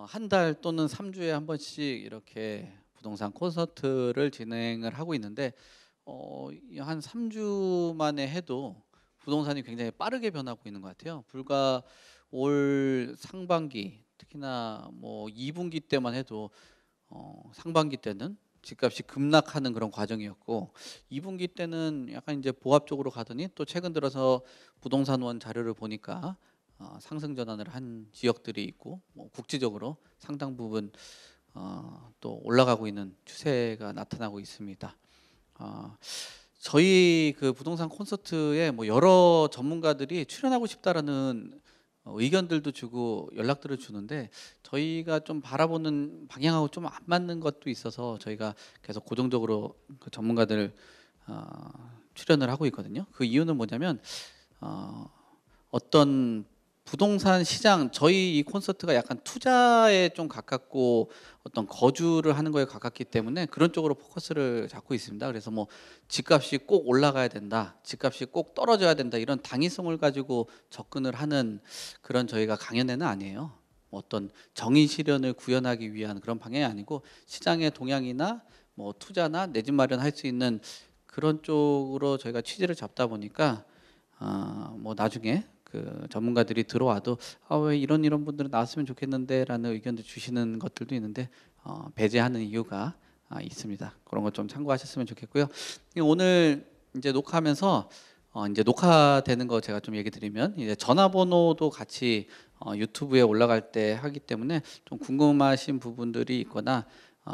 한 달 또는 3 주에 한 번씩 이렇게 부동산 콘서트를 진행을 하고 있는데 이 한 3주 만에 해도 부동산이 굉장히 빠르게 변하고 있는 것 같아요. 불과 올 상반기, 특히나 뭐 2 분기 때만 해도 상반기 때는 집값이 급락하는 그런 과정이었고, 2 분기 때는 약간 이제 보합 쪽으로 가더니, 또 최근 들어서 부동산원 자료를 보니까 상승 전환을 한 지역들이 있고, 뭐 국지적으로 상당 부분 또 올라가고 있는 추세가 나타나고 있습니다. 어 저희 그 부동산 콘서트에 뭐 여러 전문가들이 출연하고 싶다라는 의견들도 주고 연락들을 주는데, 저희가 좀 바라보는 방향하고 좀 안 맞는 것도 있어서 저희가 계속 고정적으로 그 전문가들 출연을 하고 있거든요. 그 이유는 뭐냐면, 어 어떤 부동산 시장, 저희 이 콘서트가 약간 투자에 좀 가깝고 어떤 거주를 하는 거에 가깝기 때문에 그런 쪽으로 포커스를 잡고 있습니다. 그래서 뭐 집값이 꼭 올라가야 된다, 집값이 꼭 떨어져야 된다, 이런 당위성을 가지고 접근을 하는 그런 저희가 강연회는 아니에요. 뭐 어떤 정의 실현을 구현하기 위한 그런 방향이 아니고, 시장의 동향이나 뭐 투자나 내 집 마련할 수 있는 그런 쪽으로 저희가 취지를 잡다 보니까, 뭐 나중에 그 전문가들이 들어와도 왜 이런 분들은 나왔으면 좋겠는데라는 의견도 주시는 것들도 있는데, 배제하는 이유가 있습니다. 그런 것 좀 참고하셨으면 좋겠고요. 오늘 이제 녹화하면서 이제 녹화되는 거 제가 좀 얘기 드리면, 이제 전화번호도 같이 유튜브에 올라갈 때 하기 때문에, 좀 궁금하신 부분들이 있거나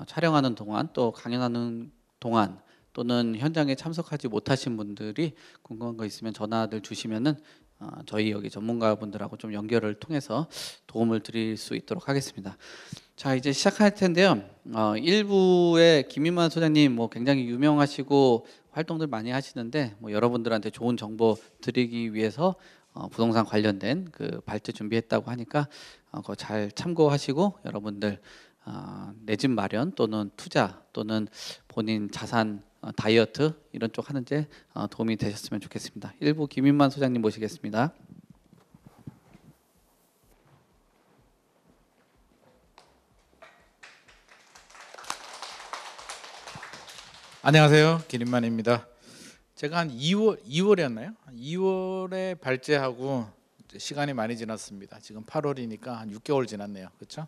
촬영하는 동안, 또 강연하는 동안, 또는 현장에 참석하지 못하신 분들이 궁금한 거 있으면 전화들 주시면은 저희 여기 전문가분들하고 좀 연결을 통해서 도움을 드릴 수 있도록 하겠습니다. 자, 이제 시작할 텐데요. 1부에 김인만 소장님 뭐 굉장히 유명하시고 활동들 많이 하시는데, 뭐 여러분들한테 좋은 정보 드리기 위해서 부동산 관련된 그 발제 준비했다고 하니까 그거 잘 참고하시고, 여러분들 내 집 마련 또는 투자 또는 본인 자산 다이어트 이런 쪽 하는데 도움이 되셨으면 좋겠습니다. 1부 김인만 소장님 모시겠습니다. 안녕하세요. 김인만입니다. 제가 한 2월이었나요? 2월에 발제하고 이제 시간이 많이 지났습니다. 지금 8월이니까 한 6개월 지났네요. 그렇죠?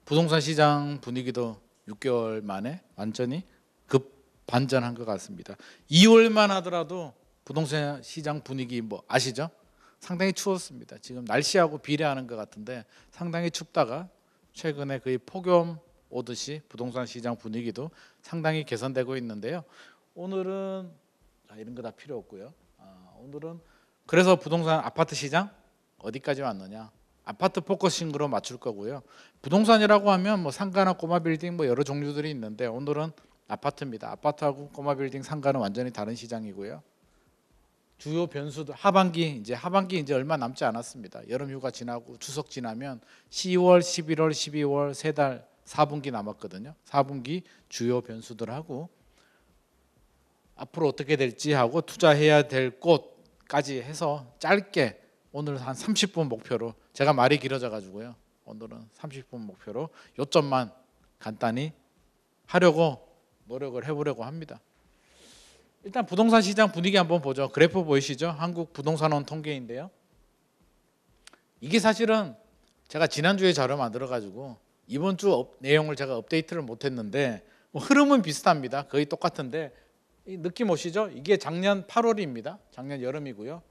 부동산 시장 분위기도 6개월 만에 완전히 급 반전한 것 같습니다. 2월만 하더라도 부동산 시장 분위기 뭐 아시죠? 상당히 추웠습니다. 지금 날씨하고 비례하는 것 같은데 상당히 춥다가 최근에 거의 폭염 오듯이 부동산 시장 분위기도 상당히 개선되고 있는데요. 오늘은 이런 거 다 필요 없고요. 오늘은 그래서 부동산 아파트 시장 어디까지 왔느냐, 아파트 포커싱으로 맞출 거고요. 부동산이라고 하면 뭐 상가나 꼬마 빌딩 뭐 여러 종류들이 있는데, 오늘은 아파트입니다. 아파트하고 꼬마 빌딩, 상가는 완전히 다른 시장이고요. 주요 변수도 하반기 이제 얼마 남지 않았습니다. 여름 휴가 지나고 추석 지나면 10월, 11월, 12월 세 달 4분기 남았거든요. 4분기 주요 변수들하고 앞으로 어떻게 될지 하고 투자해야 될 곳까지 해서 짧게 오늘 한 30분 목표로, 제가 말이 길어져 가지고요. 오늘은 30분 목표로 요점만 간단히 하려고 노력을 해보려고 합니다. 일단 부동산 시장 분위기 한번 보죠. 그래프 보이시죠? 한국 부동산원 통계인데요. 이게 사실은 제가 지난주에 자료 만들어 가지고 이번 주 내용을 제가 업데이트를 못했는데 뭐 흐름은 비슷합니다. 거의 똑같은데 이 느낌 오시죠? 이게 작년 8월입니다. 작년 여름이고요.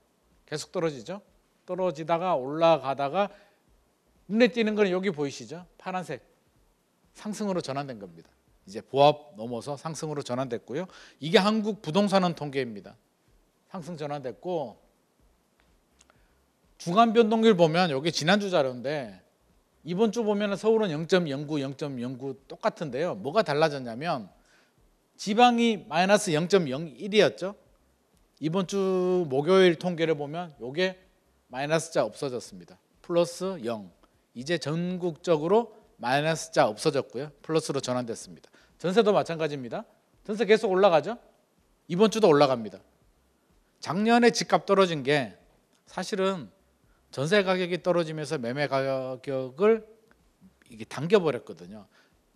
계속 떨어지죠? 떨어지다가 올라가다가 눈에 띄는 건 여기 보이시죠? 파란색 상승으로 전환된 겁니다. 이제 보합 넘어서 상승으로 전환됐고요. 이게 한국 부동산원 통계입니다. 상승 전환됐고, 중간 변동률 보면 이게 지난주 자료인데 이번 주 보면 서울은 0.09, 0.09 똑같은데요. 뭐가 달라졌냐면 지방이 마이너스 0.01이었죠. 이번 주 목요일 통계를 보면 이게 마이너스 자 없어졌습니다. 플러스 0. 이제 전국적으로 마이너스 자 없어졌고요. 플러스로 전환됐습니다. 전세도 마찬가지입니다. 전세 계속 올라가죠. 이번 주도 올라갑니다. 작년에 집값 떨어진 게 사실은 전세 가격이 떨어지면서 매매 가격을 이게 당겨버렸거든요.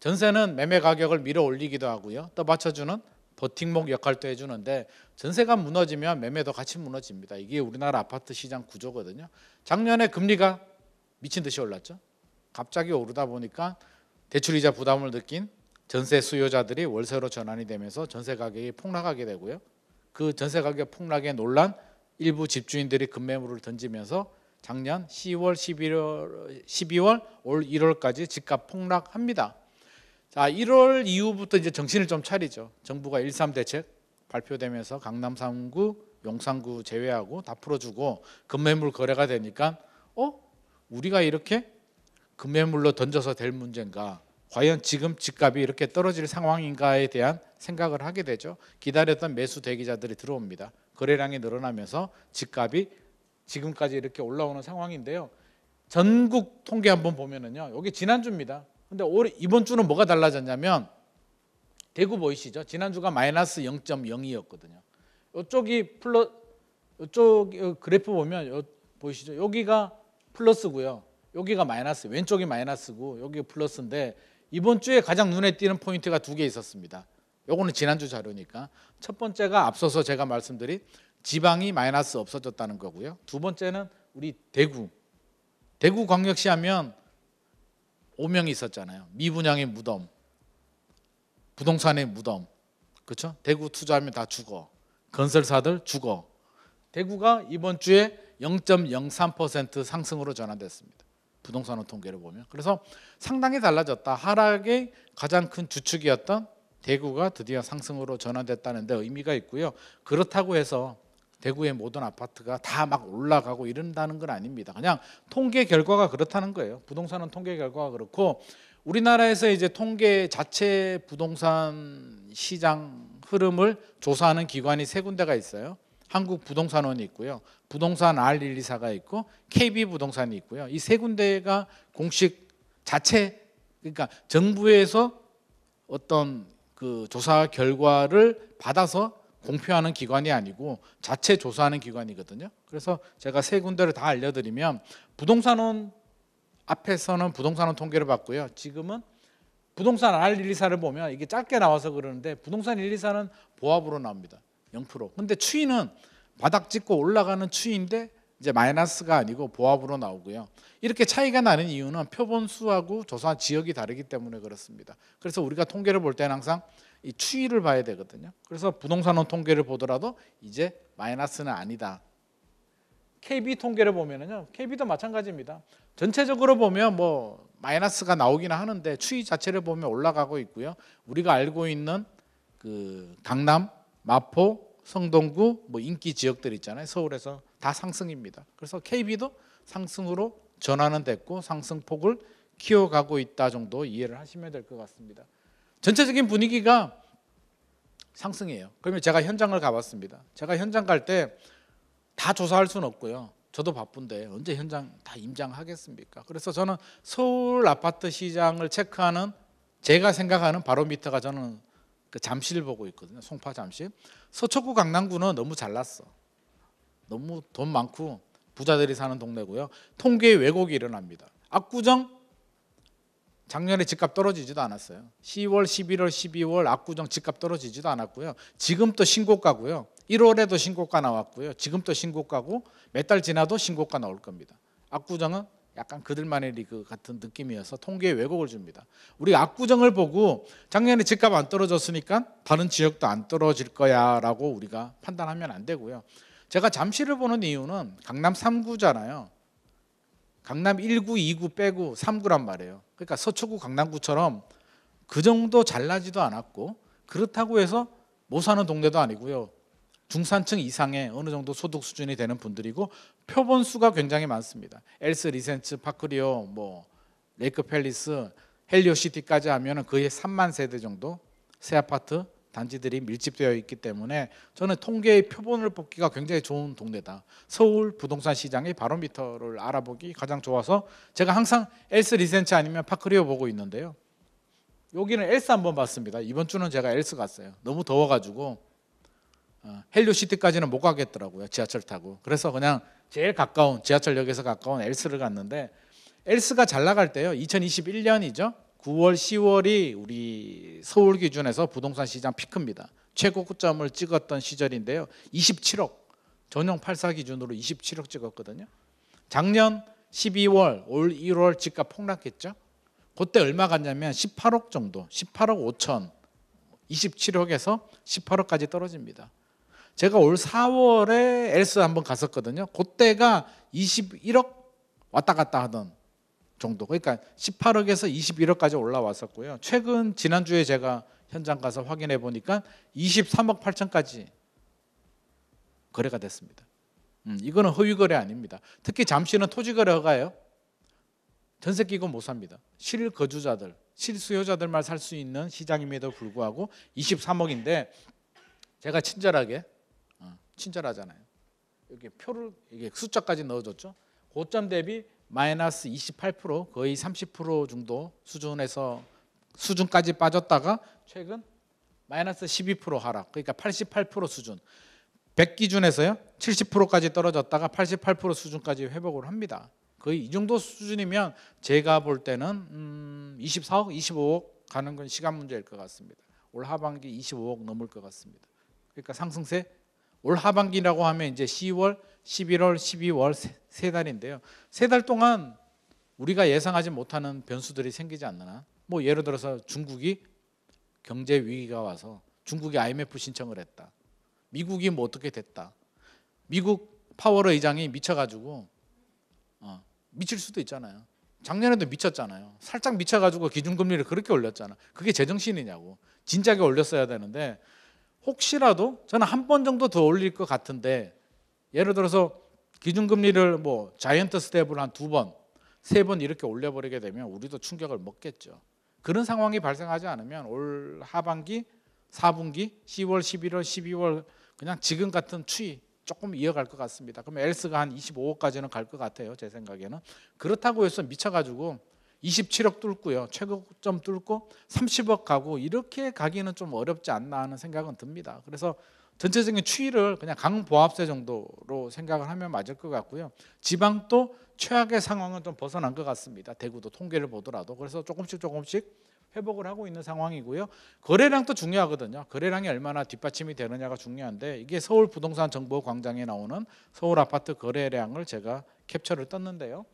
전세는 매매 가격을 밀어 올리기도 하고요, 떠받쳐주는 버팀목 역할도 해주는데 전세가 무너지면 매매도 같이 무너집니다. 이게 우리나라 아파트 시장 구조거든요. 작년에 금리가 미친 듯이 올랐죠. 갑자기 오르다 보니까 대출이자 부담을 느낀 전세 수요자들이 월세로 전환이 되면서 전세 가격이 폭락하게 되고요. 그 전세 가격 폭락에 놀란 일부 집주인들이 급매물을 던지면서 작년 10월, 12월, 올 1월까지 집값 폭락합니다. 자, 1월 이후부터 이제 정신을 좀 차리죠. 정부가 1.3 대책 발표되면서 강남 3구, 용산구 제외하고 다 풀어주고 급매물 거래가 되니까 우리가 이렇게 급매물로 던져서 될 문제인가? 과연 지금 집값이 이렇게 떨어질 상황인가에 대한 생각을 하게 되죠. 기다렸던 매수 대기자들이 들어옵니다. 거래량이 늘어나면서 집값이 지금까지 이렇게 올라오는 상황인데요. 전국 통계 한번 보면은요, 여기 지난주입니다. 근데 이번 주는 뭐가 달라졌냐면 대구 보이시죠? 지난주가 마이너스 0.02였거든요. 이쪽이 이쪽 그래프 보면 보이시죠? 여기가 플러스고요. 여기가 마이너스, 왼쪽이 마이너스고 여기가 플러스인데 이번 주에 가장 눈에 띄는 포인트가 두 개 있었습니다. 요거는 지난주 자료니까. 첫 번째가 앞서서 제가 말씀드린 지방이 마이너스 없어졌다는 거고요. 두 번째는 우리 대구광역시 하면 오명이 있었잖아요. 미분양의 무덤, 부동산의 무덤, 그렇죠? 대구 투자하면 다 죽어, 건설사들 죽어. 대구가 이번 주에 0.03% 상승으로 전환됐습니다. 부동산원 통계를 보면. 그래서 상당히 달라졌다. 하락의 가장 큰 주축이었던 대구가 드디어 상승으로 전환됐다는 데 의미가 있고요. 그렇다고 해서 대구의 모든 아파트가 다 막 올라가고 이런다는 건 아닙니다. 그냥 통계 결과가 그렇다는 거예요. 부동산은 통계 결과가 그렇고, 우리나라에서 이제 통계 자체 부동산 시장 흐름을 조사하는 기관이 세 군데가 있어요. 한국부동산원이 있고요, 부동산 R124가 있고 KB부동산이 있고요. 이 세 군데가 공식 자체, 그러니까 정부에서 어떤 그 조사 결과를 받아서 공표하는 기관이 아니고 자체 조사하는 기관이거든요. 그래서 제가 세 군데를 다 알려드리면, 부동산원 앞에서는 부동산원 통계를 받고요. 지금은 부동산 R124를 보면 이게 짧게 나와서 그러는데 부동산 124는 보합으로 나옵니다. 0%. 근데 추이는 바닥 찍고 올라가는 추이인데 이제 마이너스가 아니고 보합으로 나오고요. 이렇게 차이가 나는 이유는 표본 수하고 조사 지역이 다르기 때문에 그렇습니다. 그래서 우리가 통계를 볼 때는 항상 이 추이를 봐야 되거든요. 그래서 부동산원 통계를 보더라도 이제 마이너스는 아니다. KB 통계를 보면은요, KB도 마찬가지입니다. 전체적으로 보면 뭐 마이너스가 나오기는 하는데 추이 자체를 보면 올라가고 있고요. 우리가 알고 있는 그 강남, 마포, 성동구, 뭐 인기 지역들 있잖아요. 서울에서 다 상승입니다. 그래서 KB도 상승으로 전환은 됐고 상승폭을 키워가고 있다 정도 이해를 하시면 될 것 같습니다. 전체적인 분위기가 상승이에요. 그러면 제가 현장을 가봤습니다. 제가 현장 갈 때 다 조사할 수는 없고요. 저도 바쁜데 언제 현장 다 임장하겠습니까? 그래서 저는 서울 아파트 시장을 체크하는, 제가 생각하는 바로미터가 저는 그 잠실 보고 있거든요. 송파 잠실. 서초구 강남구는 너무 잘났어. 너무 돈 많고 부자들이 사는 동네고요. 통계에 왜곡이 일어납니다. 압구정 작년에 집값 떨어지지도 않았어요. 10월, 11월, 12월 압구정 집값 떨어지지도 않았고요. 지금 또 신고가고요. 1월에도 신고가 나왔고요. 지금 또 신고가고 몇 달 지나도 신고가 나올 겁니다. 압구정은 약간 그들만의 리그 같은 느낌이어서 통계에 왜곡을 줍니다. 우리 압구정을 보고 작년에 집값 안 떨어졌으니까 다른 지역도 안 떨어질 거야 라고 우리가 판단하면 안 되고요. 제가 잠실을 보는 이유는 강남 3구잖아요. 강남 1구, 2구 빼고 3구란 말이에요. 그러니까 서초구 강남구처럼 그 정도 잘나지도 않았고 그렇다고 해서 못 사는 동네도 아니고요. 중산층 이상의 어느 정도 소득 수준이 되는 분들이고 표본 수가 굉장히 많습니다. 엘스 리센츠, 파크리오, 뭐 레이크 팰리스, 헬리오시티까지 하면은 거의 3만 세대 정도 새 아파트 단지들이 밀집되어 있기 때문에 저는 통계의 표본을 뽑기가 굉장히 좋은 동네다. 서울 부동산 시장의 바로미터를 알아보기 가장 좋아서 제가 항상 엘스 리센츠 아니면 파크리오 보고 있는데요. 여기는 엘스 한번 봤습니다. 이번 주는 제가 엘스 갔어요. 너무 더워가지고 헬리오시티까지는 못 가겠더라고요. 지하철 타고. 그래서 그냥 제일 가까운 지하철역에서 가까운 엘스를 갔는데 엘스가 잘 나갈 때요. 2021년이죠. 9월, 10월이 우리 서울 기준에서 부동산 시장 피크입니다. 최고 고점을 찍었던 시절인데요. 27억, 전용 84 기준으로 27억 찍었거든요. 작년 12월, 올 1월 집값 폭락했죠. 그때 얼마 갔냐면 18억 정도, 18억 5천, 27억에서 18억까지 떨어집니다. 제가 올 4월에 엘스 한번 갔었거든요. 그때가 21억 왔다 갔다 하던 정도. 그러니까 18억에서 21억까지 올라왔었고요. 최근 지난주에 제가 현장 가서 확인해 보니까 23억 8천까지 거래가 됐습니다. 이거는 허위 거래 아닙니다. 특히 잠시는 토지 거래 허가예요. 전세 끼고 못 삽니다. 실거주자들, 실수요자들만 살 수 있는 시장임에도 불구하고 23억인데 제가 친절하잖아요. 여기 표를 이게 숫자까지 넣어줬죠. 고점 대비 마이너스 28%, 거의 30% 정도 수준까지 빠졌다가 최근 마이너스 12% 하락, 그러니까 88% 수준. 100 기준에서요 70%까지 떨어졌다가 88% 수준까지 회복을 합니다. 거의 이 정도 수준이면 제가 볼 때는 24억, 25억 가는 건 시간 문제일 것 같습니다. 올 하반기 25억 넘을 것 같습니다. 그러니까 상승세. 올 하반기라고 하면 이제 10월, 11월, 12월 세 달인데요. 세 달 동안 우리가 예상하지 못하는 변수들이 생기지 않는 한, 뭐 예를 들어서 중국이 경제 위기가 와서 중국이 IMF 신청을 했다. 미국이 뭐 어떻게 됐다. 미국 파월 의장이 미쳐가지고 미칠 수도 있잖아요. 작년에도 미쳤잖아요. 살짝 미쳐가지고 기준금리를 그렇게 올렸잖아. 그게 제정신이냐고. 진작에 올렸어야 되는데 혹시라도 저는 한 번 정도 더 올릴 것 같은데 예를 들어서 기준금리를 뭐 자이언트 스텝을 한 2번, 3번 이렇게 올려버리게 되면 우리도 충격을 먹겠죠. 그런 상황이 발생하지 않으면 올 하반기, 4분기, 10월, 11월, 12월 그냥 지금 같은 추이 조금 이어갈 것 같습니다. 그러면 엘스가 한 25억까지는 갈 것 같아요. 제 생각에는. 그렇다고 해서 미쳐가지고 27억 뚫고요. 최고점 뚫고 30억 가고 이렇게 가기는 좀 어렵지 않나 하는 생각은 듭니다. 그래서 전체적인 추이를 그냥 강보합세 정도로 생각을 하면 맞을 것 같고요. 지방도 최악의 상황은 좀 벗어난 것 같습니다. 대구도 통계를 보더라도. 그래서 조금씩 회복을 하고 있는 상황이고요. 거래량도 중요하거든요. 거래량이 얼마나 뒷받침이 되느냐가 중요한데 이게 서울 부동산 정보 광장에 나오는 서울 아파트 거래량을 제가 캡처를 떴는데요.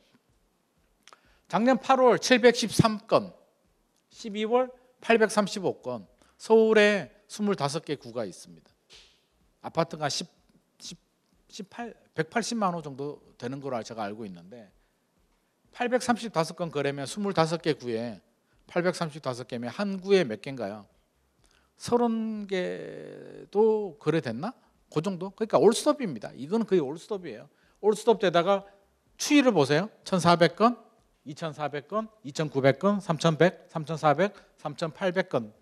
작년 8월 713건, 12월 835건, 서울에 25개 구가 있습니다. 아파트가 180만 원 정도 되는 걸로 제가 알고 있는데 835건 거래면 25개 구에 835개면 한 구에 몇 개인가요? 30개도 거래됐나? 그 정도? 그러니까 올스톱입니다. 이건 거의 올스톱이에요. 올스톱 되다가 추이를 보세요. 1,400건, 2,400건, 2,900건, 3,100, 3,400, 3,800건.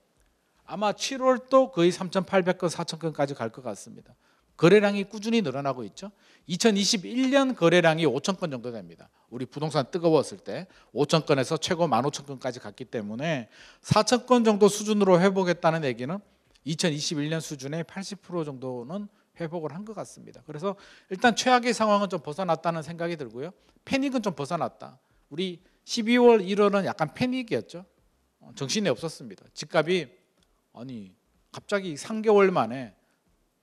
아마 7월도 거의 3,800건, 4,000건까지 갈 것 같습니다. 거래량이 꾸준히 늘어나고 있죠. 2021년 거래량이 5,000건 정도 됩니다. 우리 부동산 뜨거웠을 때 5,000건에서 최고 15,000건까지 갔기 때문에 4,000건 정도 수준으로 회복했다는 얘기는 2021년 수준의 80% 정도는 회복을 한 것 같습니다. 그래서 일단 최악의 상황은 좀 벗어났다는 생각이 들고요. 패닉은 좀 벗어났다. 우리 12월, 1월은 약간 패닉이었죠. 정신이 없었습니다. 집값이 갑자기 3개월 만에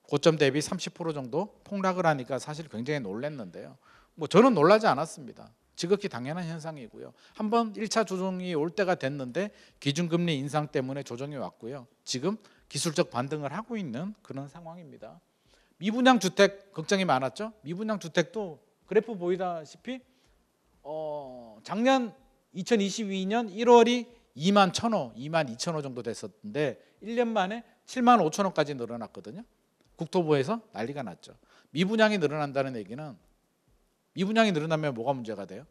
고점 대비 30% 정도 폭락을 하니까 사실 굉장히 놀랐는데요. 뭐 저는 놀라지 않았습니다. 지극히 당연한 현상이고요. 한번 1차 조정이 올 때가 됐는데 기준금리 인상 때문에 조정이 왔고요. 지금 기술적 반등을 하고 있는 그런 상황입니다. 미분양 주택 걱정이 많았죠. 미분양 주택도 그래프 보이다시피 작년 2022년 1월이 2만 1,000호, 2만 2,000호 정도 됐었는데 1년 만에 7만 5천호까지 늘어났거든요. 국토부에서 난리가 났죠. 미분양이 늘어난다는 얘기는 미분양이 늘어나면 뭐가 문제가 돼요?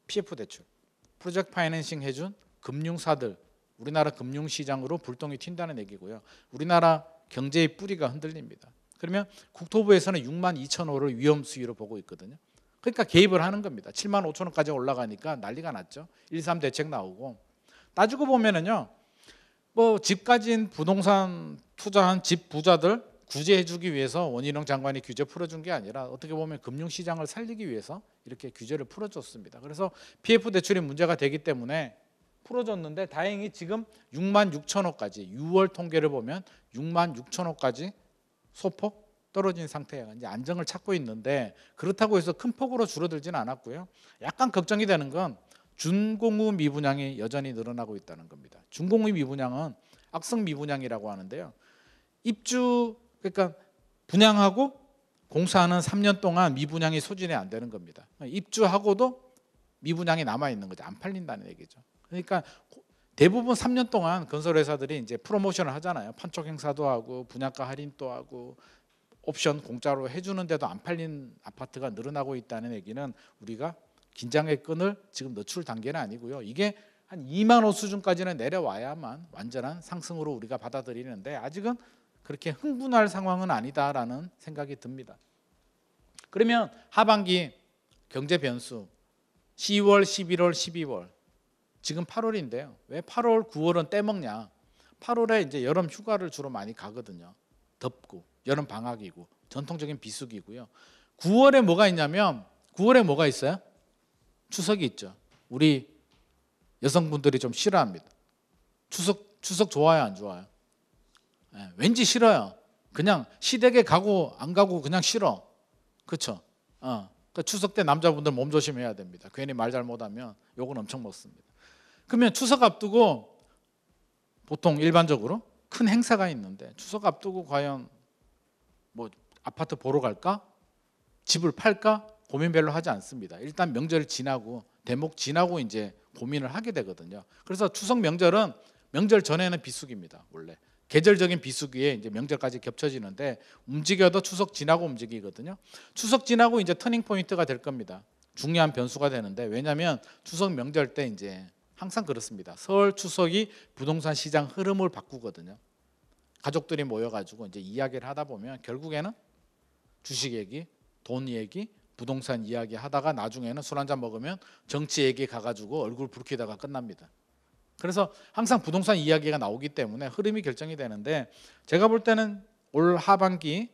PF 대출, 프로젝트 파이낸싱 해준 금융사들, 우리나라 금융시장으로 불똥이 튄다는 얘기고요. 우리나라 경제의 뿌리가 흔들립니다. 그러면 국토부에서는 6만 2천호를 위험 수위로 보고 있거든요. 그러니까 개입을 하는 겁니다. 7만 5천호까지 올라가니까 난리가 났죠. 1.3 대책 나오고 따지고 보면은요. 뭐 집 가진 부동산 투자한 집 부자들 구제해주기 위해서 원희룡 장관이 규제 풀어준 게 아니라 어떻게 보면 금융시장을 살리기 위해서 이렇게 규제를 풀어줬습니다. 그래서 PF 대출이 문제가 되기 때문에 풀어줬는데 다행히 지금 6만 6천억까지 6월 통계를 보면 6만 6천억까지 소폭 떨어진 상태예요. 이제 안정을 찾고 있는데 그렇다고 해서 큰 폭으로 줄어들지는 않았고요. 약간 걱정이 되는 건 준공후 미분양이 여전히 늘어나고 있다는 겁니다. 준공후 미분양은 악성 미분양이라고 하는데요. 입주 그러니까 분양하고 공사하는 3년 동안 미분양이 소진이 안 되는 겁니다. 입주하고도 미분양이 남아 있는 거죠. 안 팔린다는 얘기죠. 그러니까 대부분 3년 동안 건설회사들이 이제 프로모션을 하잖아요. 판촉 행사도 하고 분양가 할인도 하고 옵션 공짜로 해주는데도 안 팔린 아파트가 늘어나고 있다는 얘기는 우리가 긴장의 끈을 지금 늦출 단계는 아니고요. 이게 한 2만 호 수준까지는 내려와야만 완전한 상승으로 우리가 받아들이는데 아직은 그렇게 흥분할 상황은 아니다라는 생각이 듭니다. 그러면 하반기 경제 변수 10월, 11월, 12월 지금 8월인데요. 왜 8월, 9월은 떼먹냐? 8월에 이제 여름 휴가를 주로 많이 가거든요. 덥고 여름 방학이고 전통적인 비수기고요. 9월에 뭐가 있냐면 9월에 뭐가 있어요? 추석이 있죠. 우리 여성분들이 좀 싫어합니다. 추석 좋아요, 안 좋아요? 네, 왠지 싫어요. 그냥 시댁에 가고 안 가고 그냥 싫어. 그렇죠? 그러니까 추석 때 남자분들 몸 조심해야 됩니다. 괜히 말 잘못하면 욕은 엄청 먹습니다. 그러면 추석 앞두고 보통 일반적으로 큰 행사가 있는데 추석 앞두고 과연 뭐 아파트 보러 갈까? 집을 팔까? 고민 별로 하지 않습니다. 일단 명절 지나고 대목 지나고 이제 고민을 하게 되거든요. 그래서 추석 명절은 명절 전에는 비수기입니다. 원래 계절적인 비수기에 이제 명절까지 겹쳐지는데 움직여도 추석 지나고 움직이거든요. 추석 지나고 이제 터닝 포인트가 될 겁니다. 중요한 변수가 되는데 왜냐하면 추석 명절 때 이제 항상 그렇습니다. 설 추석이 부동산 시장 흐름을 바꾸거든요. 가족들이 모여가지고 이제 이야기를 하다 보면 결국에는 주식 얘기, 돈 얘기, 부동산 이야기 하다가 나중에는 술 한잔 먹으면 정치 얘기 가가지고 얼굴 붉히다가 끝납니다. 그래서 항상 부동산 이야기가 나오기 때문에 흐름이 결정이 되는데 제가 볼 때는 올 하반기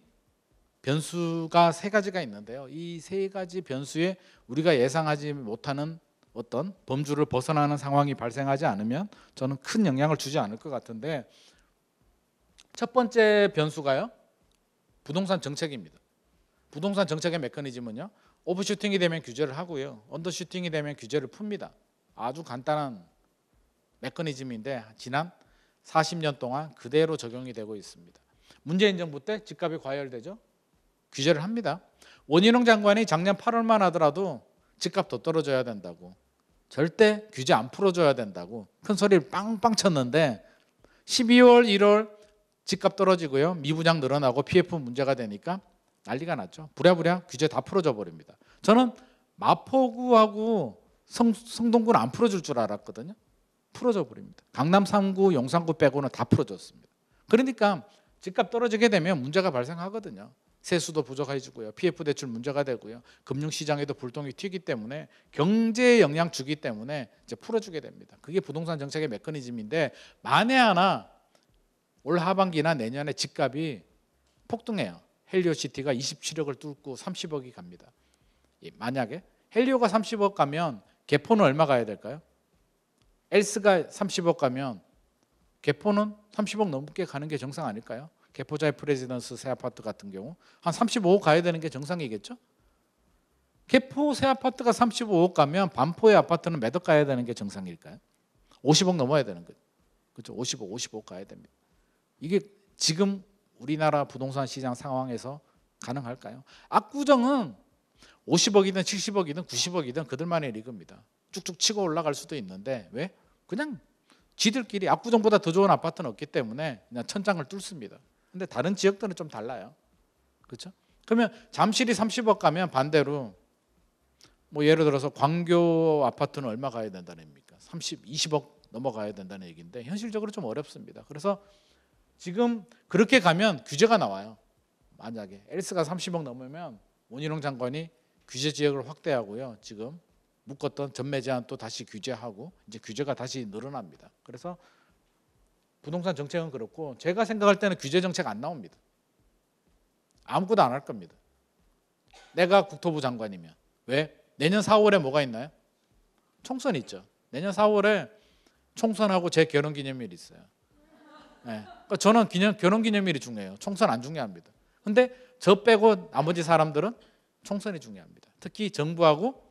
변수가 세 가지가 있는데요. 이 세 가지 변수에 우리가 예상하지 못하는 어떤 범주를 벗어나는 상황이 발생하지 않으면 저는 큰 영향을 주지 않을 것 같은데 첫 번째 변수가요. 부동산 정책입니다. 부동산 정책의 메커니즘은요. 오버슈팅이 되면 규제를 하고요. 언더슈팅이 되면 규제를 풉니다. 아주 간단한 메커니즘인데 지난 40년 동안 그대로 적용이 되고 있습니다. 문재인 정부 때 집값이 과열되죠. 규제를 합니다. 원희룡 장관이 작년 8월만 하더라도 집값 더 떨어져야 된다고 절대 규제 안 풀어줘야 된다고 큰 소리를 빵빵 쳤는데 12월 1월 집값 떨어지고요. 미분양 늘어나고 PF 문제가 되니까 난리가 났죠. 부랴부랴 규제 다 풀어줘 버립니다. 저는 마포구하고 성동구는 안 풀어줄 줄 알았거든요. 풀어줘 버립니다. 강남 3구, 용산구 빼고는 다 풀어줬습니다. 그러니까 집값 떨어지게 되면 문제가 발생하거든요. 세수도 부족해지고요. PF 대출 문제가 되고요. 금융시장에도 불똥이 튀기 때문에 경제에 영향 주기 때문에 이제 풀어주게 됩니다. 그게 부동산 정책의 메커니즘인데 만에 하나 올 하반기나 내년에 집값이 폭등해요. 헬리오시티가 27억을 뚫고 30억이 갑니다. 만약에 헬리오가 30억 가면 개포는 얼마 가야 될까요? 엘스가 30억 가면 개포는 30억 넘게 가는 게 정상 아닐까요? 개포자의 프레지던스 새 아파트 같은 경우 한 35억 가야 되는 게 정상이겠죠? 개포 새 아파트가 35억 가면 반포의 아파트는 몇 억 가야 되는 게 정상일까요? 50억 넘어야 되는 거죠. 그렇죠? 55억 가야 됩니다. 이게 지금 우리나라 부동산 시장 상황에서 가능할까요? 압구정은 50억이든 70억이든 90억이든 그들만의 리그입니다. 쭉쭉 치고 올라갈 수도 있는데 왜? 그냥 지들끼리 압구정보다 더 좋은 아파트는 없기 때문에 그냥 천장을 뚫습니다. 근데 다른 지역들은 좀 달라요. 그렇죠? 그러면 잠실이 30억 가면 반대로 뭐 예를 들어서 광교 아파트는 얼마 가야 된다는 얘기입니까? 20억 넘어가야 된다는 얘기인데 현실적으로 좀 어렵습니다. 그래서 지금 그렇게 가면 규제가 나와요. 만약에 엘스가 30억 넘으면 원희룡 장관이 규제 지역을 확대하고요. 지금 묶었던 전매 제한 또 다시 규제하고 이제 규제가 다시 늘어납니다. 그래서 부동산 정책은 그렇고 제가 생각할 때는 규제 정책 안 나옵니다. 아무것도 안 할 겁니다. 내가 국토부 장관이면. 왜? 내년 4월에 뭐가 있나요? 총선 있죠. 내년 4월에 총선하고 제 결혼기념일이 있어요. 네. 그러니까 저는 결혼기념일이 중요해요. 총선 안 중요합니다. 근데 저 빼고 나머지 사람들은 총선이 중요합니다. 특히 정부하고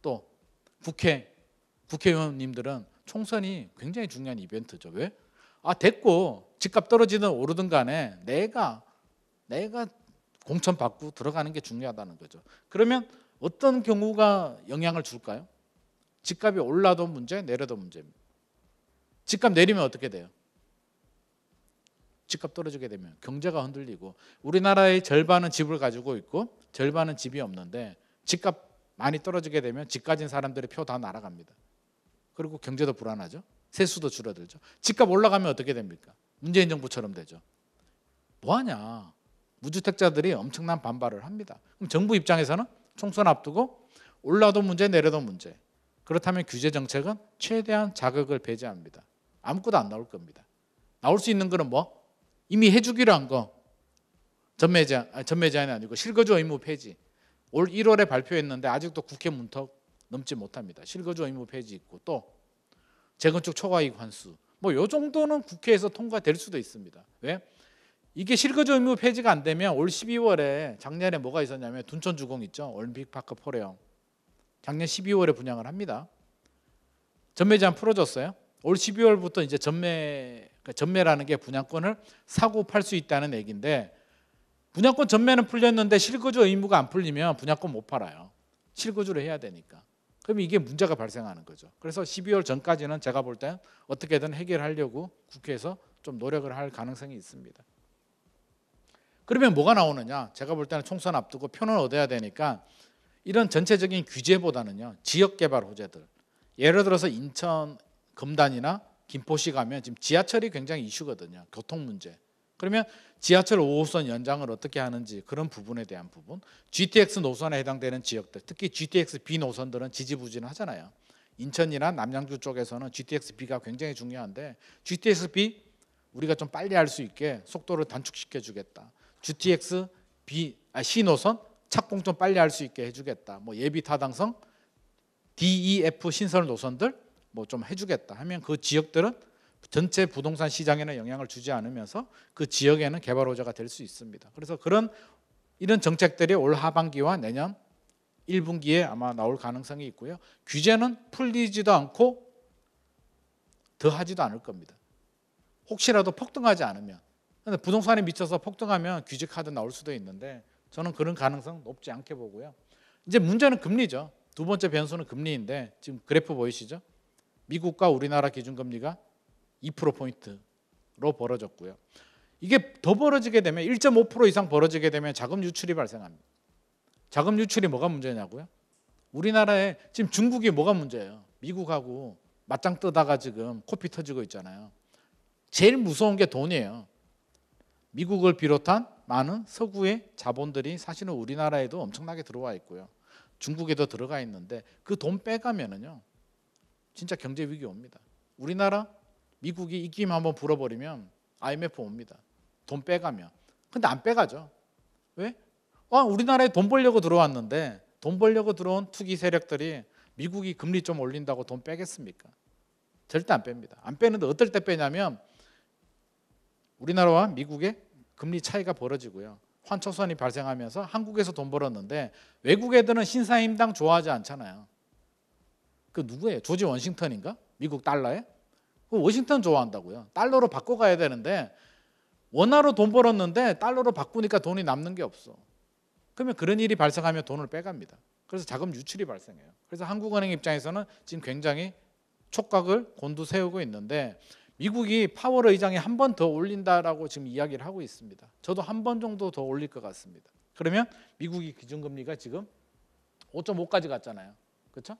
또 국회의원님들은 총선이 굉장히 중요한 이벤트죠. 왜? 됐고 집값 떨어지든 오르든 간에 내가 공천 받고 들어가는 게 중요하다는 거죠. 그러면 어떤 경우가 영향을 줄까요? 집값이 올라도 문제, 내려도 문제입니다. 집값 내리면 어떻게 돼요? 집값 떨어지게 되면 경제가 흔들리고 우리나라의 절반은 집을 가지고 있고 절반은 집이 없는데 집값 많이 떨어지게 되면 집 가진 사람들의 표 다 날아갑니다. 그리고 경제도 불안하죠. 세수도 줄어들죠. 집값 올라가면 어떻게 됩니까? 문재인 정부처럼 되죠. 뭐하냐? 무주택자들이 엄청난 반발을 합니다. 그럼 정부 입장에서는 총선 앞두고 올라도 문제, 내려도 문제. 그렇다면 규제 정책은 최대한 자극을 배제합니다. 아무것도 안 나올 겁니다. 나올 수 있는 거는 뭐? 이미 해주기로 한 거. 전매 제한이 아니고 실거주 의무 폐지. 올 1월에 발표했는데 아직도 국회 문턱 넘지 못합니다. 실거주 의무 폐지 있고 또 재건축 초과이익 환수. 뭐 요 정도는 국회에서 통과될 수도 있습니다. 왜? 이게 실거주 의무 폐지가 안 되면 올 12월에 작년에 뭐가 있었냐면 둔촌주공 있죠. 올림픽파크 포레형. 작년 12월에 분양을 합니다. 전매 제한 풀어줬어요. 올 12월부터 이제 전매라는 게 분양권을 사고 팔 수 있다는 얘기인데 분양권 전매는 풀렸는데 실거주 의무가 안 풀리면 분양권 못 팔아요. 실거주를 해야 되니까. 그럼 이게 문제가 발생하는 거죠. 그래서 12월 전까지는 제가 볼 땐 어떻게든 해결하려고 국회에서 좀 노력을 할 가능성이 있습니다. 그러면 뭐가 나오느냐? 제가 볼 때는 총선 앞두고 표는 얻어야 되니까 이런 전체적인 규제보다는요. 지역개발 호재들. 예를 들어서 인천 금단이나 김포시 가면 지금 지하철이 굉장히 이슈거든요. 교통 문제. 그러면 지하철 5호선 연장을 어떻게 하는지 그런 부분에 대한 부분. GTX 노선에 해당되는 지역들. 특히 GTX B 노선들은 지지부진하잖아요. 인천이나 남양주 쪽에서는 GTX B가 굉장히 중요한데 GTX B 우리가 좀 빨리 할 수 있게 속도를 단축시켜 주겠다. GTX C 노선 착공 좀 빨리 할 수 있게 해주겠다. 뭐 예비 타당성, DEF 신설 노선들 뭐 좀 해주겠다 하면 그 지역들은 전체 부동산 시장에는 영향을 주지 않으면서 그 지역에는 개발 호재가 될 수 있습니다. 그래서 이런 정책들이 올 하반기와 내년 1분기에 아마 나올 가능성이 있고요. 규제는 풀리지도 않고 더하지도 않을 겁니다. 혹시라도 폭등하지 않으면. 근데 부동산에 미쳐서 폭등하면 규제 카드 나올 수도 있는데 저는 그런 가능성 높지 않게 보고요. 이제 문제는 금리죠. 두 번째 변수는 금리인데 지금 그래프 보이시죠? 미국과 우리나라 기준금리가 2%포인트로 벌어졌고요. 이게 더 벌어지게 되면 1.5% 이상 벌어지게 되면 자금 유출이 발생합니다. 자금 유출이 뭐가 문제냐고요? 우리나라에 지금 중국이 뭐가 문제예요? 미국하고 맞짱 뜨다가 지금 코피 터지고 있잖아요. 제일 무서운 게 돈이에요. 미국을 비롯한 많은 서구의 자본들이 사실은 우리나라에도 엄청나게 들어와 있고요. 중국에도 들어가 있는데 그 돈 빼가면은요. 진짜 경제 위기 옵니다. 우리나라 미국이 입김 한번 불어버리면 IMF 옵니다. 돈 빼가면. 근데 안 빼가죠. 왜? 우리나라에 돈 벌려고 들어왔는데 돈 벌려고 들어온 투기 세력들이 미국이 금리 좀 올린다고 돈 빼겠습니까? 절대 안 뺍니다. 안 빼는데 어떨 때 빼냐면 우리나라와 미국의 금리 차이가 벌어지고요. 환초선이 발생하면서 한국에서 돈 벌었는데 외국 애들은 신사임당 좋아하지 않잖아요. 그 누구예요? 조지 워싱턴인가? 미국 달러에? 그 워싱턴 좋아한다고요. 달러로 바꿔가야 되는데 원화로 돈 벌었는데 달러로 바꾸니까 돈이 남는 게 없어. 그러면 그런 일이 발생하면 돈을 빼갑니다. 그래서 자금 유출이 발생해요. 그래서 한국은행 입장에서는 지금 굉장히 촉각을 곤두세우고 있는데 미국이 파월 의장이 한 번 더 올린다라고 지금 이야기를 하고 있습니다. 저도 한 번 정도 더 올릴 것 같습니다. 그러면 미국이 기준금리가 지금 5.5까지 갔잖아요. 그렇죠?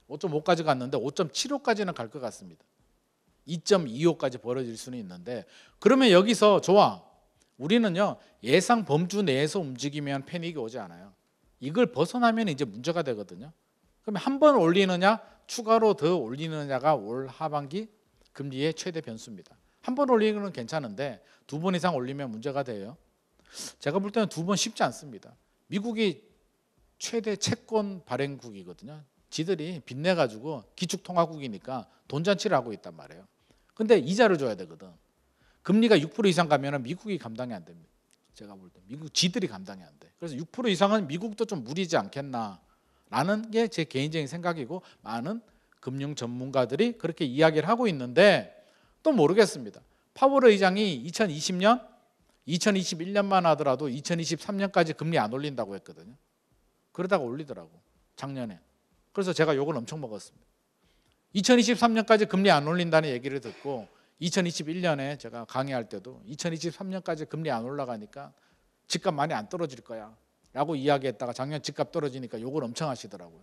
5.5까지 갔는데 5.75까지는 갈 것 같습니다. 2.25까지 벌어질 수는 있는데 그러면 여기서 좋아. 우리는요 예상 범주 내에서 움직이면 패닉이 오지 않아요. 이걸 벗어나면 이제 문제가 되거든요. 그러면 한 번 올리느냐 추가로 더 올리느냐가 올 하반기 금리의 최대 변수입니다. 한 번 올리는 건 괜찮은데 두 번 이상 올리면 문제가 돼요. 제가 볼 때는 두 번 쉽지 않습니다. 미국이 최대 채권 발행국이거든요. 지들이 빚내가지고 기축통화국이니까 돈잔치를 하고 있단 말이에요. 근데 이자를 줘야 되거든. 금리가 6% 이상 가면 미국이 감당이 안 됩니다. 제가 볼 때 미국 지들이 감당이 안 돼. 그래서 6% 이상은 미국도 좀 무리지 않겠나라는 게 제 개인적인 생각이고 많은 금융 전문가들이 그렇게 이야기를 하고 있는데 또 모르겠습니다. 파월 의장이 2020년, 2021년만 하더라도 2023년까지 금리 안 올린다고 했거든요. 그러다가 올리더라고 작년에. 그래서 제가 욕을 엄청 먹었습니다. 2023년까지 금리 안 올린다는 얘기를 듣고 2021년에 제가 강의할 때도 2023년까지 금리 안 올라가니까 집값 많이 안 떨어질 거야 라고 이야기했다가 작년 집값 떨어지니까 욕을 엄청 하시더라고요.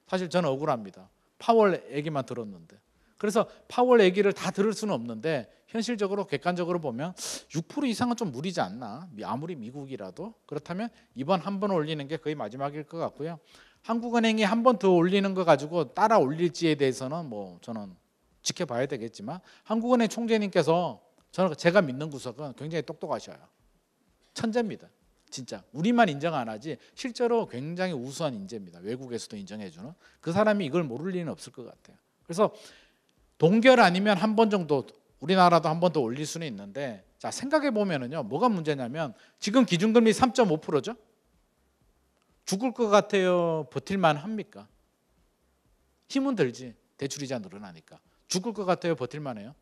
사실 저는 억울합니다. 파월 얘기만 들었는데. 그래서 파월 얘기를 다 들을 수는 없는데 현실적으로 객관적으로 보면 6% 이상은 좀 무리지 않나, 아무리 미국이라도. 그렇다면 이번 한 번 올리는 게 거의 마지막일 것 같고요. 한국은행이 한 번 더 올리는 거 가지고 따라 올릴지에 대해서는 뭐 저는 지켜봐야 되겠지만 한국은행 총재님께서 저는 제가 믿는 구석은 굉장히 똑똑하셔요. 천재입니다. 진짜 우리만 인정 안 하지 실제로 굉장히 우수한 인재입니다. 외국에서도 인정해주는. 그 사람이 이걸 모를 리는 없을 것 같아요. 그래서 동결 아니면 한 번 정도 우리나라도 한 번 더 올릴 수는 있는데, 자 생각해 보면은요 뭐가 문제냐면 지금 기준금리 3.5%죠. 죽을 것 같아요. 버틸만 합니까? 힘은 들지. 대출이자 늘어나니까. 죽을 것 같아요. 버틸만해요.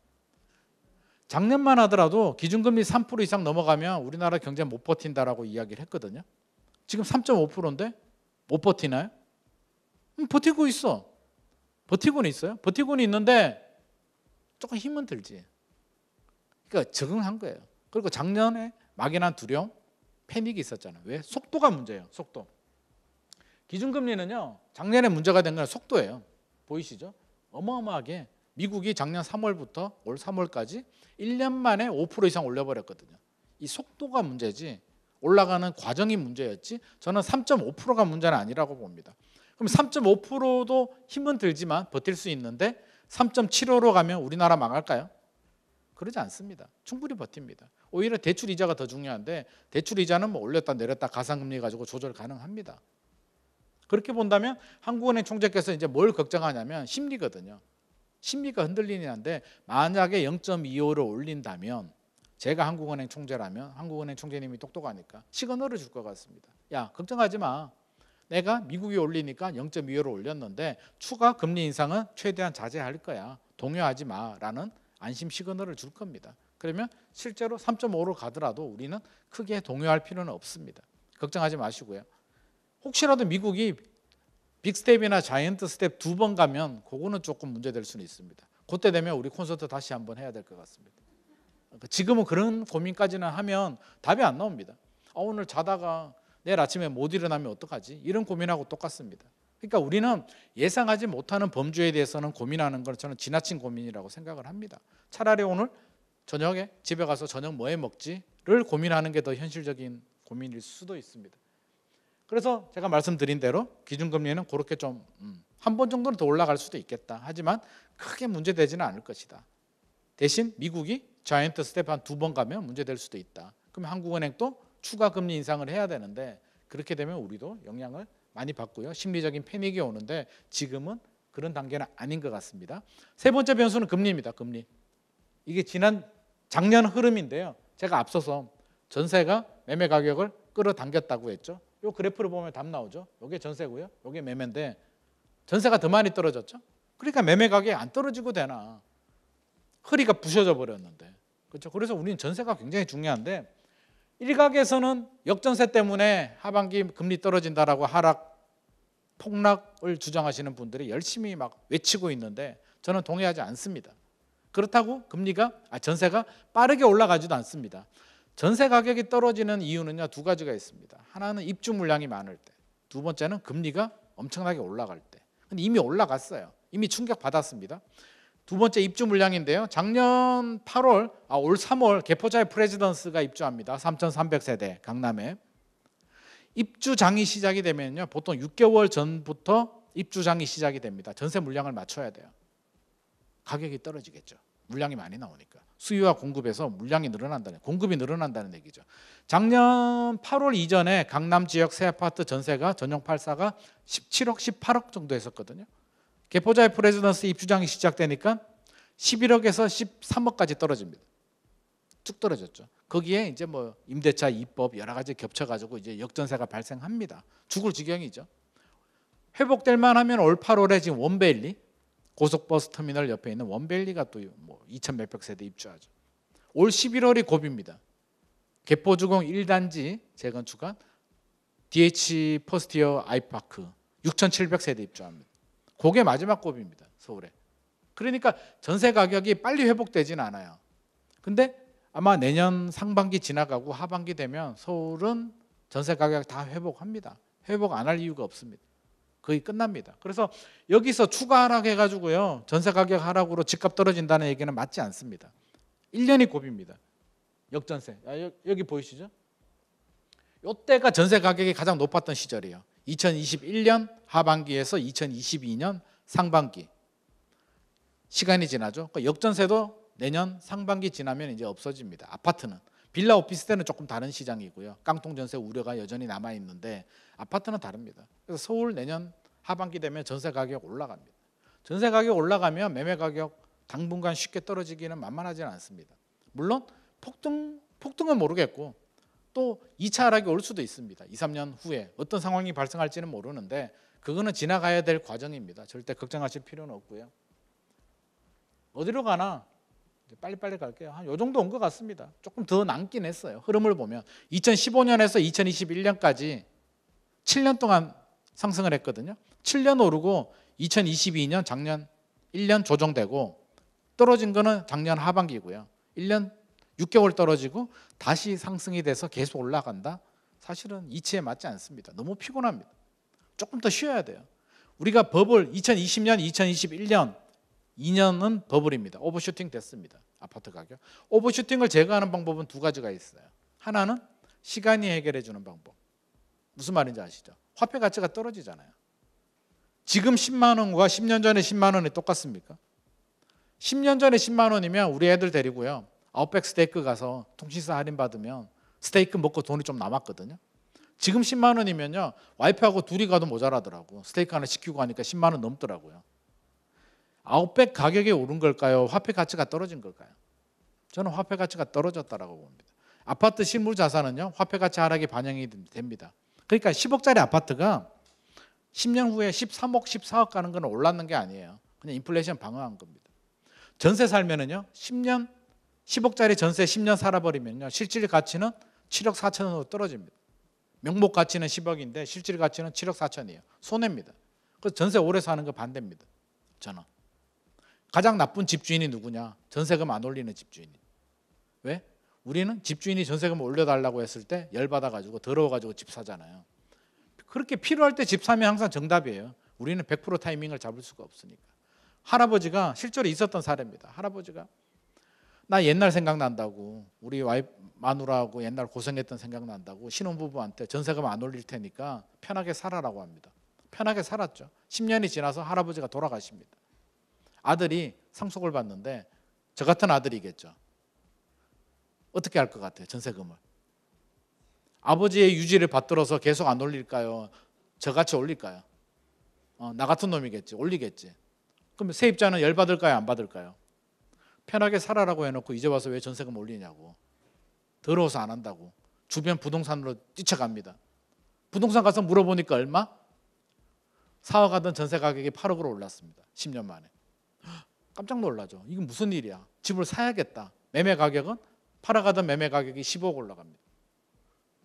작년만 하더라도 기준금리 3% 이상 넘어가면 우리나라 경제 못 버틴다라고 이야기를 했거든요. 지금 3.5%인데 못 버티나요? 버티고 있어. 버티고는 있어요. 버티고는 있는데 조금 힘은 들지. 그러니까 적응한 거예요. 그리고 작년에 막연한 두려움, 패닉이 있었잖아요. 왜? 속도가 문제예요. 속도. 기준금리는요 작년에 문제가 된 건 속도예요. 보이시죠? 어마어마하게 미국이 작년 3월부터 올 3월까지 1년 만에 5% 이상 올려버렸거든요. 이 속도가 문제지 올라가는 과정이 문제였지 저는 3.5%가 문제는 아니라고 봅니다. 그럼 3.5%도 힘은 들지만 버틸 수 있는데 3.75로 가면 우리나라 망할까요? 그러지 않습니다. 충분히 버팁니다. 오히려 대출 이자가 더 중요한데 대출 이자는 뭐 올렸다 내렸다 가상금리 가지고 조절 가능합니다. 그렇게 본다면 한국은행 총재께서 이제 뭘 걱정하냐면 심리거든요. 심리가 흔들리는 한데 만약에 0.25를 올린다면 제가 한국은행 총재라면 한국은행 총재님이 똑똑하니까 시그널을 줄 것 같습니다. 야 걱정하지 마. 내가 미국이 올리니까 0.25를 올렸는데 추가 금리 인상은 최대한 자제할 거야. 동요하지 마라는 안심 시그널을 줄 겁니다. 그러면 실제로 3.5로 가더라도 우리는 크게 동요할 필요는 없습니다. 걱정하지 마시고요. 혹시라도 미국이 빅스텝이나 자이언트 스텝 2번 가면 그거는 조금 문제될 수는 있습니다. 그때 되면 우리 콘서트 다시 한번 해야 될 것 같습니다. 지금은 그런 고민까지는 하면 답이 안 나옵니다. 오늘 자다가 내일 아침에 못 일어나면 어떡하지? 이런 고민하고 똑같습니다. 그러니까 우리는 예상하지 못하는 범주에 대해서는 고민하는 걸 저는 지나친 고민이라고 생각을 합니다. 차라리 오늘 저녁에 집에 가서 저녁 뭐 해 먹지를 고민하는 게 더 현실적인 고민일 수도 있습니다. 그래서 제가 말씀드린 대로 기준금리는 그렇게 좀 한 번 정도는 더 올라갈 수도 있겠다. 하지만 크게 문제되지는 않을 것이다. 대신 미국이 자이언트 스텝 한 2번 가면 문제될 수도 있다. 그럼 한국은행도 추가 금리 인상을 해야 되는데 그렇게 되면 우리도 영향을 많이 받고요. 심리적인 패닉이 오는데 지금은 그런 단계는 아닌 것 같습니다. 세 번째 변수는 금리입니다. 금리. 이게 작년 흐름인데요. 제가 앞서서 전세가 매매 가격을 끌어당겼다고 했죠. 이 그래프를 보면 답 나오죠. 이게 전세고요. 이게 매매인데 전세가 더 많이 떨어졌죠. 그러니까 매매 가격이 안 떨어지고 되나. 허리가 부셔져 버렸는데. 그렇죠. 그래서 우리는 전세가 굉장히 중요한데 일각에서는 역전세 때문에 하반기 금리 떨어진다라고 폭락을 주장하시는 분들이 열심히 막 외치고 있는데 저는 동의하지 않습니다. 그렇다고 전세가 빠르게 올라가지도 않습니다. 전세 가격이 떨어지는 이유는요 두 가지가 있습니다. 하나는 입주 물량이 많을 때, 두 번째는 금리가 엄청나게 올라갈 때. 근데 이미 올라갔어요. 이미 충격 받았습니다. 두 번째 입주 물량인데요. 작년 8월, 올 3월 개포자의 프레지던스가 입주합니다. 3,300세대 강남에. 입주장이 시작이 되면요. 보통 6개월 전부터 입주장이 시작이 됩니다. 전세 물량을 맞춰야 돼요. 가격이 떨어지겠죠. 물량이 많이 나오니까. 수요와 공급에서 물량이 늘어난다는, 공급이 늘어난다는 얘기죠. 작년 8월 이전에 강남 지역 새 아파트 전세가 전용 84가 17억, 18억 정도 했었거든요. 개포자의 프레지던스 입주장이 시작되니까 11억에서 13억까지 떨어집니다. 쭉 떨어졌죠. 거기에 이제 뭐 임대차 입법 여러 가지 겹쳐가지고 이제 역전세가 발생합니다. 죽을 지경이죠. 회복될 만하면 올 8월에 지금 원베일리 고속버스 터미널 옆에 있는 원베일리가 또 뭐 2천 몇백 세대 입주하죠. 올 11월이 고비입니다. 개포주공 1단지 재건축한 DH 퍼스티어 아이파크 6,700 세대 입주합니다. 그게 마지막 고비입니다. 서울에. 그러니까 전세 가격이 빨리 회복되진 않아요. 근데 아마 내년 상반기 지나가고 하반기 되면 서울은 전세 가격 다 회복합니다. 회복 안 할 이유가 없습니다. 거의 끝납니다. 그래서 여기서 추가 하락해가지고요 전세 가격 하락으로 집값 떨어진다는 얘기는 맞지 않습니다. 1년이 고비입니다. 역전세. 여기 보이시죠? 이때가 전세 가격이 가장 높았던 시절이에요. 2021년 하반기에서 2022년 상반기. 시간이 지나죠. 그러니까 역전세도 내년 상반기 지나면 이제 없어집니다. 아파트는. 빌라 오피스텔은 조금 다른 시장이고요. 깡통 전세 우려가 여전히 남아 있는데 아파트는 다릅니다. 그래서 서울 내년 하반기 되면 전세 가격 올라갑니다. 전세 가격 올라가면 매매 가격 당분간 쉽게 떨어지기는 만만하지는 않습니다. 물론 폭등은 모르겠고 또 2차 하락이 올 수도 있습니다. 2, 3년 후에 어떤 상황이 발생할지는 모르는데 그거는 지나가야 될 과정입니다. 절대 걱정하실 필요는 없고요. 어디로 가나? 빨리빨리 갈게요. 한 요 정도 온 것 같습니다. 조금 더 남긴 했어요. 흐름을 보면 2015년에서 2021년까지 7년 동안 상승을 했거든요. 7년 오르고 2022년 작년 1년 조정되고 떨어진 거는 작년 하반기고요. 1년 6개월 떨어지고 다시 상승이 돼서 계속 올라간다? 사실은 이치에 맞지 않습니다. 너무 피곤합니다. 조금 더 쉬어야 돼요. 우리가 버블 2020년, 2021년 2년은 버블입니다. 오버슈팅 됐습니다. 아파트 가격. 오버슈팅을 제거하는 방법은 두 가지가 있어요. 하나는 시간이 해결해 주는 방법. 무슨 말인지 아시죠? 화폐 가치가 떨어지잖아요. 지금 10만 원과 10년 전에 10만 원이 똑같습니까? 10년 전에 10만 원이면 우리 애들 데리고요. 아웃백 스테이크 가서 통신사 할인 받으면 스테이크 먹고 돈이 좀 남았거든요. 지금 10만 원이면요. 와이프하고 둘이 가도 모자라더라고. 스테이크 하나 시키고 하니까 10만 원 넘더라고요. 아웃백 가격이 오른 걸까요? 화폐 가치가 떨어진 걸까요? 저는 화폐 가치가 떨어졌다라고 봅니다. 아파트 실물 자산은요. 화폐 가치 하락이 반영이 됩니다. 그러니까 10억짜리 아파트가 10년 후에 13억, 14억 가는 건 올랐는 게 아니에요. 그냥 인플레이션 방어한 겁니다. 전세 살면은요. 10억짜리 전세 10년 살아버리면요. 실질 가치는 7억 4천으로 떨어집니다. 명목 가치는 10억인데 실질 가치는 7억 4천이에요. 손해입니다. 그래서 전세 오래 사는 거 반대입니다. 저는. 가장 나쁜 집주인이 누구냐? 전세금 안 올리는 집주인. 왜? 우리는 집주인이 전세금 올려달라고 했을 때 열받아가지고 더러워가지고 집 사잖아요. 그렇게 필요할 때 집 사면 항상 정답이에요. 우리는 100% 타이밍을 잡을 수가 없으니까. 할아버지가 실제로 있었던 사례입니다. 할아버지가 나 옛날 생각난다고 우리 와이프 마누라하고 옛날 고생했던 생각난다고 신혼부부한테 전세금 안 올릴 테니까 편하게 살아라고 합니다. 편하게 살았죠. 10년이 지나서 할아버지가 돌아가십니다. 아들이 상속을 받는데 저 같은 아들이겠죠. 어떻게 할 것 같아요? 전세금을. 아버지의 유지를 받들어서 계속 안 올릴까요? 저같이 올릴까요? 나 같은 놈이겠지. 올리겠지. 그럼 세입자는 열받을까요? 안 받을까요? 편하게 살아라고 해놓고 이제 와서 왜 전세금 올리냐고. 더러워서 안 한다고. 주변 부동산으로 뛰쳐갑니다. 부동산 가서 물어보니까 얼마? 사와가던 전세 가격이 8억으로 올랐습니다. 10년 만에. 깜짝 놀라죠. 이건 무슨 일이야. 집을 사야겠다. 매매 가격은 팔아가던 매매 가격이 10억 올라갑니다.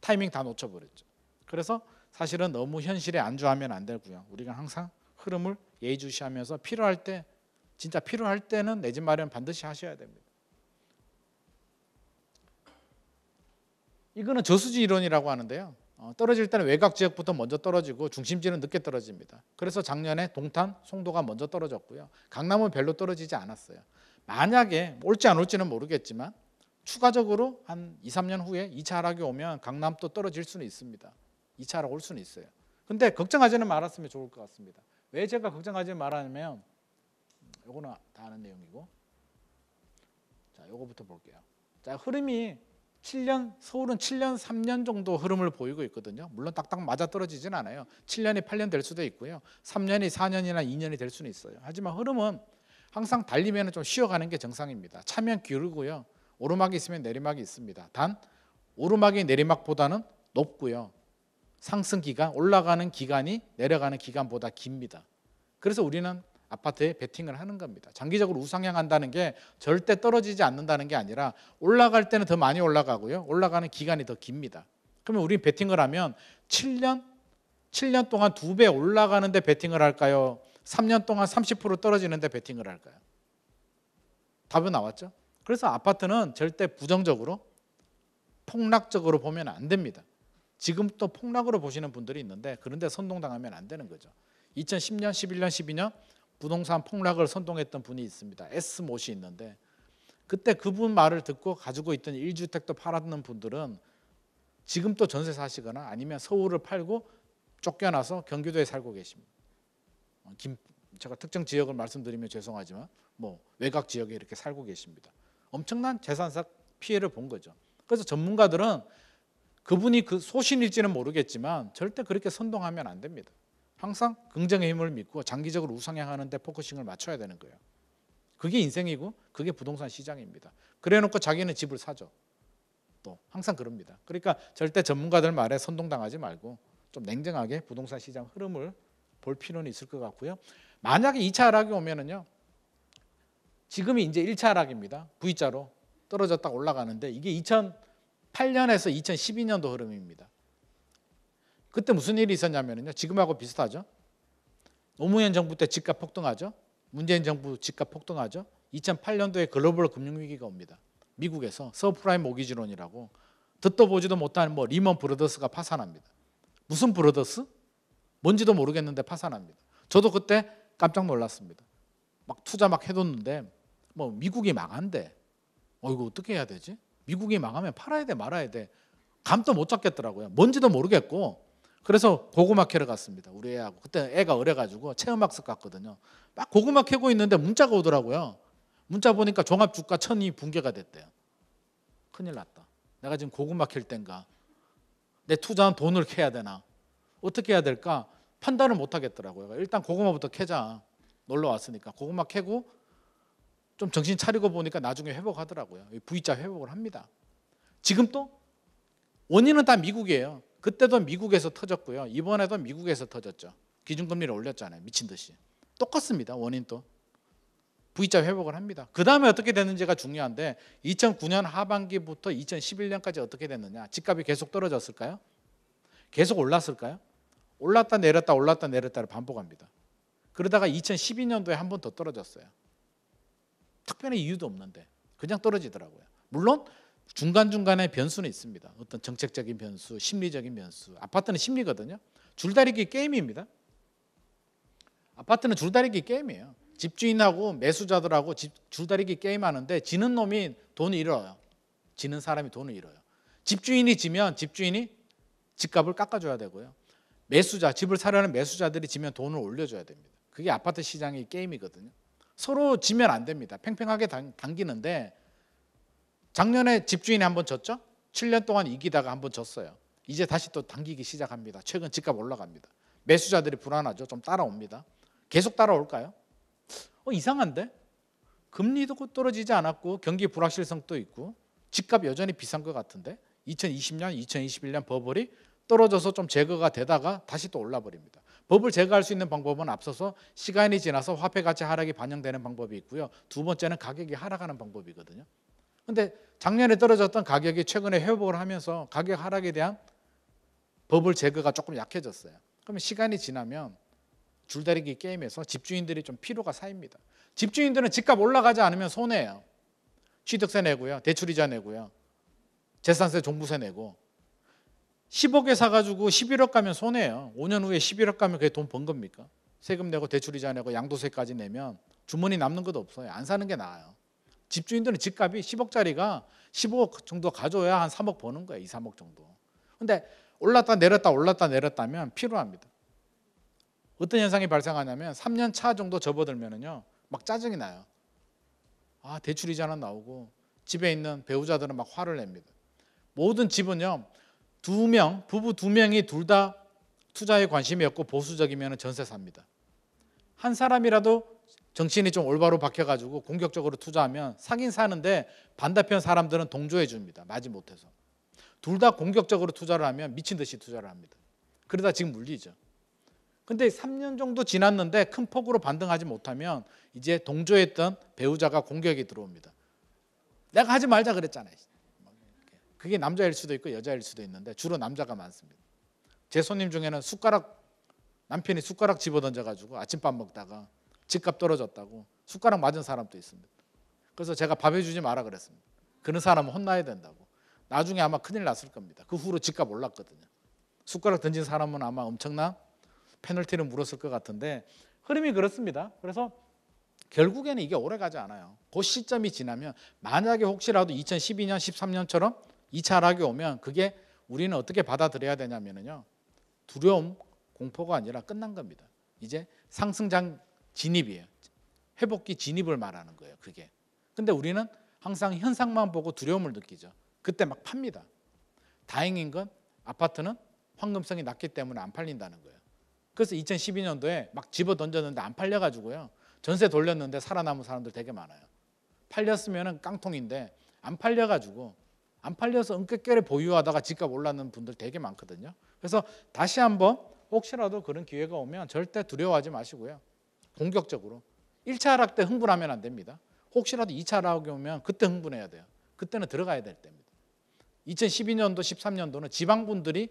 타이밍 다 놓쳐버렸죠. 그래서 사실은 너무 현실에 안주하면 안 되고요. 우리가 항상 흐름을 예의주시하면서 필요할 때 진짜 필요할 때는 내 집 마련 반드시 하셔야 됩니다. 이거는 저수지 이론이라고 하는데요. 떨어질 때는 외곽 지역부터 먼저 떨어지고 중심지는 늦게 떨어집니다. 그래서 작년에 동탄, 송도가 먼저 떨어졌고요. 강남은 별로 떨어지지 않았어요. 만약에 올지 안 올지는 모르겠지만 추가적으로 한 2, 3년 후에 2차 하락이 오면 강남도 떨어질 수는 있습니다. 2차 하락 올 수는 있어요. 근데 걱정하지는 말았으면 좋을 것 같습니다. 왜 제가 걱정하지 말았냐면 이거는 다 아는 내용이고 자, 요거부터 볼게요. 자, 흐름이 7년, 서울은 7년, 3년 정도 흐름을 보이고 있거든요. 물론 딱딱 맞아 떨어지진 않아요. 7년이 8년 될 수도 있고요. 3년이 4년이나 2년이 될 수는 있어요. 하지만 흐름은 항상 달리면 좀 쉬어가는 게 정상입니다. 차면 기울고요. 오르막이 있으면 내리막이 있습니다. 단 오르막이 내리막보다는 높고요. 상승 기간, 올라가는 기간이 내려가는 기간보다 깁니다. 그래서 우리는 아파트에 베팅을 하는 겁니다. 장기적으로 우상향한다는 게 절대 떨어지지 않는다는 게 아니라 올라갈 때는 더 많이 올라가고요. 올라가는 기간이 더 깁니다. 그러면 우리는 베팅을 하면 7년 동안 2배 올라가는데 베팅을 할까요? 3년 동안 30% 떨어지는데 베팅을 할까요? 답은 나왔죠? 그래서 아파트는 절대 부정적으로 폭락적으로 보면 안 됩니다. 지금 또 폭락으로 보시는 분들이 있는데 그런데 선동당하면 안 되는 거죠. 2010년, 11년, 12년 부동산 폭락을 선동했던 분이 있습니다. S못이 있는데 그때 그분 말을 듣고 가지고 있던 1주택도 팔았는 분들은 지금 또 전세 사시거나 아니면 서울을 팔고 쫓겨나서 경기도에 살고 계십니다. 제가 특정 지역을 말씀드리면 죄송하지만 뭐 외곽 지역에 이렇게 살고 계십니다. 엄청난 재산상 피해를 본 거죠. 그래서 전문가들은 그분이 그 소신일지는 모르겠지만 절대 그렇게 선동하면 안 됩니다. 항상 긍정의 힘을 믿고 장기적으로 우상향하는 데 포커싱을 맞춰야 되는 거예요. 그게 인생이고 그게 부동산 시장입니다. 그래놓고 자기는 집을 사죠. 또 항상 그럽니다. 그러니까 절대 전문가들 말에 선동당하지 말고 좀 냉정하게 부동산 시장 흐름을 볼 필요는 있을 것 같고요. 만약에 2차 하락이 오면은요. 지금이 이제 1차 하락입니다. V자로 떨어졌다 올라가는데 이게 2008년에서 2012년도 흐름입니다. 그때 무슨 일이 있었냐면요. 지금하고 비슷하죠. 노무현 정부 때 집값 폭등하죠. 문재인 정부 집값 폭등하죠. 2008년도에 글로벌 금융위기가 옵니다. 미국에서 서프라임 모기지론이라고 듣도 보지도 못한 뭐 리먼 브러더스가 파산합니다. 무슨 브러더스? 뭔지도 모르겠는데 파산합니다. 저도 그때 깜짝 놀랐습니다. 막 투자 막 해뒀는데 뭐 미국이 망한대. 이거 어떻게 해야 되지? 미국이 망하면 팔아야 돼 말아야 돼. 감도 못 잡겠더라고요. 뭔지도 모르겠고 그래서 고구마 캐러 갔습니다. 우리 애하고. 그때 애가 어려가지고 체험학습 갔거든요. 막 고구마 캐고 있는데 문자가 오더라고요. 문자 보니까 종합주가 1000이 붕괴가 됐대요. 큰일 났다. 내가 지금 고구마 캘 땐가 내 투자한 돈을 캐야 되나 어떻게 해야 될까 판단을 못 하겠더라고요. 일단 고구마부터 캐자. 놀러 왔으니까 고구마 캐고 좀 정신 차리고 보니까 나중에 회복하더라고요. V자 회복을 합니다. 지금 또 원인은 다 미국이에요. 그때도 미국에서 터졌고요. 이번에도 미국에서 터졌죠. 기준금리를 올렸잖아요. 미친 듯이. 똑같습니다. 원인 또. V자 회복을 합니다. 그 다음에 어떻게 됐는지가 중요한데 2009년 하반기부터 2011년까지 어떻게 됐느냐. 집값이 계속 떨어졌을까요? 계속 올랐을까요? 올랐다 내렸다 올랐다 내렸다를 반복합니다. 그러다가 2012년도에 한 번 더 떨어졌어요. 특별한 이유도 없는데 그냥 떨어지더라고요. 물론 중간중간에 변수는 있습니다. 어떤 정책적인 변수, 심리적인 변수. 아파트는 심리거든요. 줄다리기 게임입니다. 아파트는 줄다리기 게임이에요. 집주인하고 매수자들하고 줄다리기 게임하는데 지는 놈이 돈을 잃어요. 지는 사람이 돈을 잃어요. 집주인이 지면 집주인이 집값을 깎아줘야 되고요. 매수자, 집을 사려는 매수자들이 지면 돈을 올려줘야 됩니다. 그게 아파트 시장의 게임이거든요. 서로 지면 안 됩니다. 팽팽하게 당기는데 작년에 집주인이 한번 졌죠? 7년 동안 이기다가 한번 졌어요. 이제 다시 또 당기기 시작합니다. 최근 집값 올라갑니다. 매수자들이 불안하죠. 좀 따라옵니다. 계속 따라올까요? 이상한데? 금리도 떨어지지 않았고 경기 불확실성도 있고 집값 여전히 비싼 것 같은데 2020년, 2021년 버블이 떨어져서 좀 제거가 되다가 다시 또 올라버립니다. 버블 제거할 수 있는 방법은 앞서서 시간이 지나서 화폐 가치 하락이 반영되는 방법이 있고요. 두 번째는 가격이 하락하는 방법이거든요. 근데 작년에 떨어졌던 가격이 최근에 회복을 하면서 가격 하락에 대한 버블 제거가 조금 약해졌어요. 그러면 시간이 지나면 줄다리기 게임에서 집주인들이 좀 피로가 쌓입니다. 집주인들은 집값 올라가지 않으면 손해예요. 취득세 내고요. 대출이자 내고요. 재산세 종부세 내고 10억에 사가지고 11억 가면 손해예요. 5년 후에 11억 가면 그게 돈 번 겁니까? 세금 내고 대출이자 내고 양도세까지 내면 주머니 남는 것도 없어요. 안 사는 게 나아요. 집주인들은 집값이 10억짜리가 15억 정도 가져야 한 3억 버는 거예요. 2, 3억 정도. 근데 올랐다 내렸다면 피로합니다. 어떤 현상이 발생하냐면 3년 차 정도 접어들면은요. 막 짜증이 나요. 대출이자는 나오고 집에 있는 배우자들은 막 화를 냅니다. 모든 집은요, 두 명, 부부 두 명이 둘 다 투자에 관심이 없고 보수적이면 전세 삽니다. 한 사람이라도 정신이 좀 올바로 박혀가지고 공격적으로 투자하면 사긴 사는데 반대편 사람들은 동조해 줍니다. 마지못해서. 둘 다 공격적으로 투자를 하면 미친 듯이 투자를 합니다. 그러다 지금 물리죠. 근데 3년 정도 지났는데 큰 폭으로 반등하지 못하면 이제 동조했던 배우자가 공격이 들어옵니다. 내가 하지 말자 그랬잖아. 그게 남자일 수도 있고 여자일 수도 있는데 주로 남자가 많습니다. 제 손님 중에는 남편이 숟가락 집어던져가지고 아침밥 먹다가 집값 떨어졌다고 숟가락 맞은 사람도 있습니다. 그래서 제가 밥 해주지 마라 그랬습니다. 그런 사람은 혼나야 된다고. 나중에 아마 큰일 났을 겁니다. 그 후로 집값 올랐거든요. 숟가락 던진 사람은 아마 엄청난 페널티를 물었을 것 같은데 흐름이 그렇습니다. 그래서 결국에는 이게 오래 가지 않아요. 그 시점이 지나면 만약에 혹시라도 2012년, 13년처럼 2차 하락이 오면 그게 우리는 어떻게 받아들여야 되냐면요. 두려움, 공포가 아니라 끝난 겁니다. 이제 상승장 진입이에요. 회복기 진입을 말하는 거예요. 그게. 근데 우리는 항상 현상만 보고 두려움을 느끼죠. 그때 막 팝니다. 다행인 건 아파트는 황금성이 낮기 때문에 안 팔린다는 거예요. 그래서 2012년도에 막 집어 던졌는데 안 팔려가지고요. 전세 돌렸는데 살아남은 사람들 되게 많아요. 팔렸으면 깡통인데 안 팔려가지고 안 팔려서 은깨깨를 보유하다가 집값 올랐는 분들 되게 많거든요. 그래서 다시 한번 혹시라도 그런 기회가 오면 절대 두려워하지 마시고요. 공격적으로 1차 하락 때 흥분하면 안 됩니다. 혹시라도 2차 하락이 오면 그때 흥분해야 돼요. 그때는 들어가야 될 때입니다. 2012년도 13년도는 지방분들이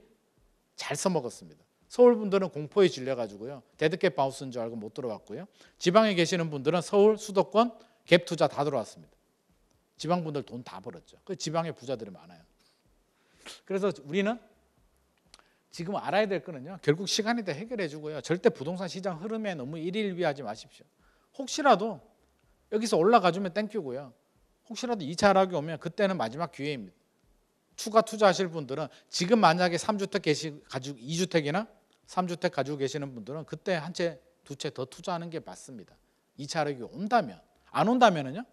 잘 써먹었습니다. 서울분들은 공포에 질려가지고요. 데드캣 바우스인 줄 알고 못 들어왔고요. 지방에 계시는 분들은 서울, 수도권, 갭 투자 다 들어왔습니다. 지방분들 돈 다 벌었죠. 그 지방에 부자들이 많아요. 그래서 우리는 지금 알아야 될 거는요. 결국 시간이 다 해결해 주고요. 절대 부동산 시장 흐름에 너무 일일비하지 마십시오. 혹시라도 여기서 올라가 주면 땡큐고요. 혹시라도 2차 하락이 오면 그때는 마지막 기회입니다. 추가 투자하실 분들은 지금 만약에 3주택 가지고 2주택이나 3주택 가지고 계시는 분들은 그때 한 채, 두 채 더 투자하는 게 맞습니다. 2차 하락이 온다면. 안 온다면은요?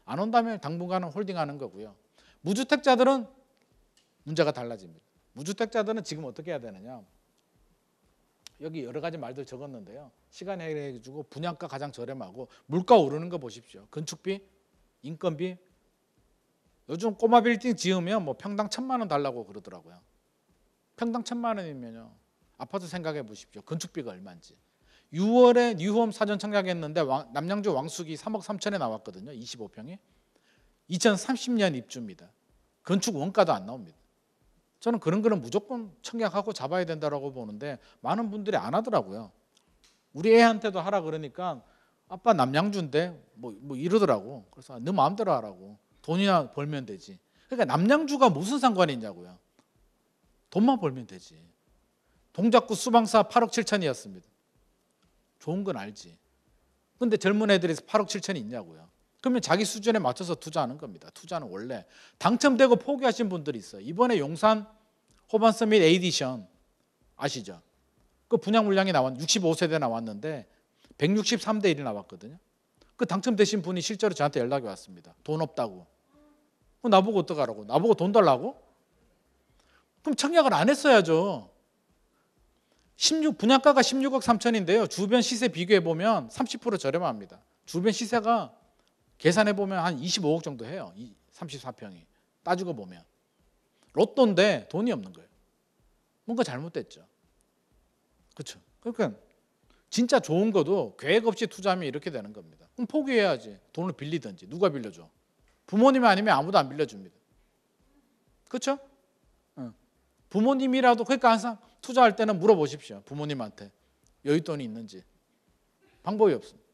안 온다면 당분간은 홀딩하는 거고요. 무주택자들은 문제가 달라집니다. 무주택자들은 지금 어떻게 해야 되느냐? 여기 여러 가지 말들 적었는데요. 시간 해결해주고 분양가 가장 저렴하고 물가 오르는 거 보십시오. 건축비, 인건비. 요즘 꼬마 빌딩 지으면 뭐 평당 1,000만 원 달라고 그러더라고요. 평당 1,000만 원이면요. 아파트 생각해 보십시오. 건축비가 얼마인지. 6월에 뉴홈 사전 청약했는데 남양주 왕숙이 3억 3천에 나왔거든요. 25평이. 2030년 입주입니다. 건축 원가도 안 나옵니다. 저는 그런 거는 무조건 청약하고 잡아야 된다고 보는데 많은 분들이 안 하더라고요. 우리 애한테도 하라 그러니까 아빠 남양주인데 뭐 이러더라고. 그래서 너 마음대로 하라고. 돈이나 벌면 되지. 그러니까 남양주가 무슨 상관이 있냐고요. 돈만 벌면 되지. 동작구 수방사 8억 7천이었습니다. 좋은 건 알지. 근데 젊은 애들이 8억 7천이 있냐고요. 그러면 자기 수준에 맞춰서 투자하는 겁니다. 투자는 원래 당첨되고 포기하신 분들이 있어요. 이번에 용산 호반 서밋 에디션 아시죠? 그 분양 물량이 65세대 나왔는데 163대 1이 나왔거든요. 그 당첨되신 분이 실제로 저한테 연락이 왔습니다. 돈 없다고. 나보고 어떡하라고? 나보고 돈 달라고? 그럼 청약을 안 했어야죠. 분양가가 16억 3천인데요. 주변 시세 비교해 보면 30% 저렴합니다. 주변 시세가 계산해 보면 한 25억 정도 해요. 34평이. 따지고 보면. 로또인데 돈이 없는 거예요. 뭔가 잘못됐죠. 그렇죠. 그러니까 진짜 좋은 것도 계획 없이 투자하면 이렇게 되는 겁니다. 그럼 포기해야지. 돈을 빌리든지. 누가 빌려줘? 부모님 아니면 아무도 안 빌려줍니다. 그렇죠? 부모님이라도 그러니까 항상 투자할 때는 물어보십시오. 부모님한테 여윳돈이 있는지. 방법이 없습니다.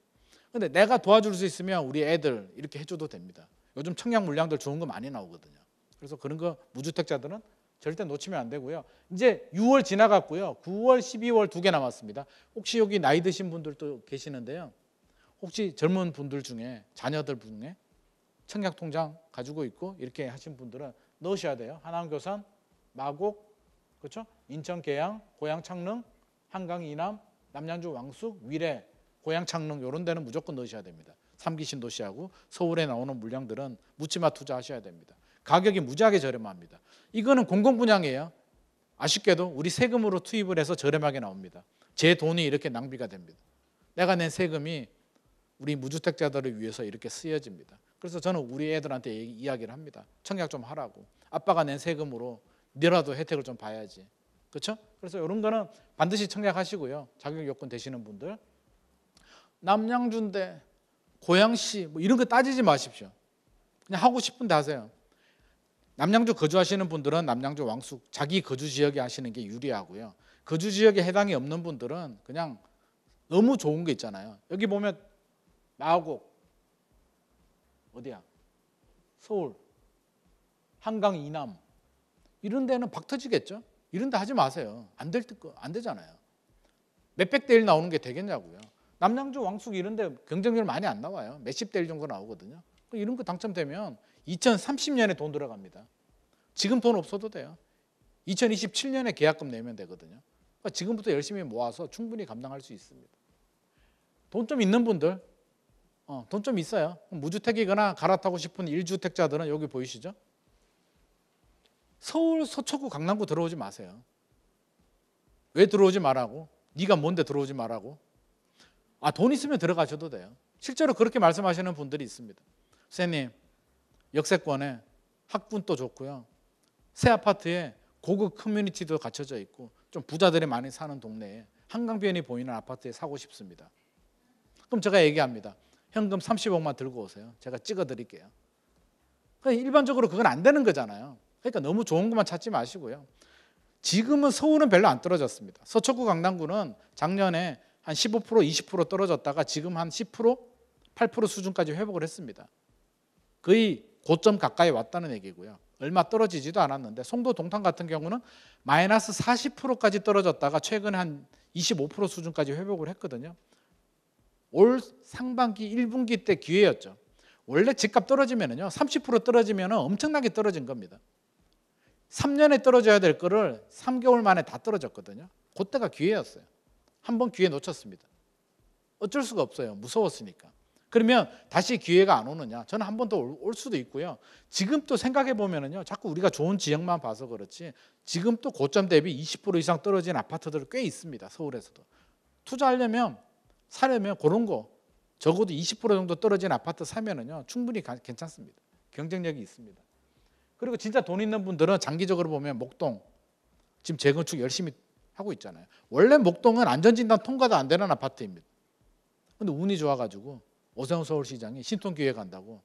근데 내가 도와줄 수 있으면 우리 애들 이렇게 해줘도 됩니다. 요즘 청약 물량들 좋은 거 많이 나오거든요. 그래서 그런 거 무주택자들은 절대 놓치면 안 되고요. 이제 6월 지나갔고요. 9월, 12월 2개 남았습니다. 혹시 여기 나이 드신 분들도 계시는데요. 혹시 젊은 분들 중에 자녀들 중에 청약 통장 가지고 있고 이렇게 하신 분들은 넣으셔야 돼요. 하남 교산, 마곡, 그렇죠? 인천 계양, 고양 창릉, 한강 이남, 남양주 왕숙, 위례, 고양 창릉 이런 데는 무조건 넣으셔야 됩니다. 3기 신도시하고 서울에 나오는 물량들은 묻지마 투자하셔야 됩니다. 가격이 무지하게 저렴합니다. 이거는 공공분양이에요. 아쉽게도 우리 세금으로 투입을 해서 저렴하게 나옵니다. 제 돈이 이렇게 낭비가 됩니다. 내가 낸 세금이 우리 무주택자들을 위해서 이렇게 쓰여집니다. 그래서 저는 우리 애들한테 이야기를 합니다. 청약 좀 하라고. 아빠가 낸 세금으로 너라도 혜택을 좀 봐야지. 그렇죠? 그래서 이런 거는 반드시 청약하시고요. 자격 요건 되시는 분들. 남양주인데 고양시 뭐 이런 거 따지지 마십시오. 그냥 하고 싶은데 하세요. 남양주 거주하시는 분들은 남양주 왕숙 자기 거주 지역에 하시는 게 유리하고요. 거주 지역에 해당이 없는 분들은 그냥 너무 좋은 거 있잖아요. 여기 보면 마곡 어디야? 서울 한강 이남 이런 데는 박 터지겠죠? 이런 데 하지 마세요. 안 되잖아요. 몇백 대 1 나오는 게 되겠냐고요. 남양주 왕숙 이런 데 경쟁률 많이 안 나와요. 몇십 대 1 정도 나오거든요. 이런 거 당첨되면 2030년에 돈 들어갑니다. 지금 돈 없어도 돼요. 2027년에 계약금 내면 되거든요. 그러니까 지금부터 열심히 모아서 충분히 감당할 수 있습니다. 돈 좀 있는 분들, 돈 좀 있어요. 무주택이거나 갈아타고 싶은 1주택자들은 여기 보이시죠? 서울 서초구 강남구 들어오지 마세요. 왜 들어오지 말라고? 네가 뭔데 들어오지 말라고? 돈 있으면 들어가셔도 돼요. 실제로 그렇게 말씀하시는 분들이 있습니다. 선생님, 역세권에 학군도 좋고요. 새 아파트에 고급 커뮤니티도 갖춰져 있고 좀 부자들이 많이 사는 동네에 한강변이 보이는 아파트에 사고 싶습니다. 그럼 제가 얘기합니다. 현금 30억만 들고 오세요. 제가 찍어드릴게요. 일반적으로 그건 안 되는 거잖아요. 그러니까 너무 좋은 것만 찾지 마시고요. 지금은 서울은 별로 안 떨어졌습니다. 서초구 강남구는 작년에 한 15% 20% 떨어졌다가 지금 한 10% 8% 수준까지 회복을 했습니다. 거의 고점 가까이 왔다는 얘기고요. 얼마 떨어지지도 않았는데 송도 동탄 같은 경우는 마이너스 40%까지 떨어졌다가 최근에 한 25% 수준까지 회복을 했거든요. 올 상반기 1분기 때 기회였죠. 원래 집값 떨어지면은요 30% 떨어지면 엄청나게 떨어진 겁니다. 3년에 떨어져야 될 거를 3개월 만에 다 떨어졌거든요. 그때가 기회였어요. 한번 기회 놓쳤습니다. 어쩔 수가 없어요. 무서웠으니까. 그러면 다시 기회가 안 오느냐? 저는 한 번 더 올 수도 있고요. 지금 또 생각해 보면은요, 자꾸 우리가 좋은 지역만 봐서 그렇지 지금 또 고점 대비 20% 이상 떨어진 아파트들 꽤 있습니다. 서울에서도 투자하려면 사려면 그런 거 적어도 20% 정도 떨어진 아파트 사면은요 충분히 괜찮습니다. 경쟁력이 있습니다. 그리고 진짜 돈 있는 분들은 장기적으로 보면 목동 지금 재건축 열심히 하고 있잖아요. 원래 목동은 안전진단 통과도 안 되는 아파트입니다. 근데 운이 좋아가지고 오세훈 서울시장이 신통기획 한다고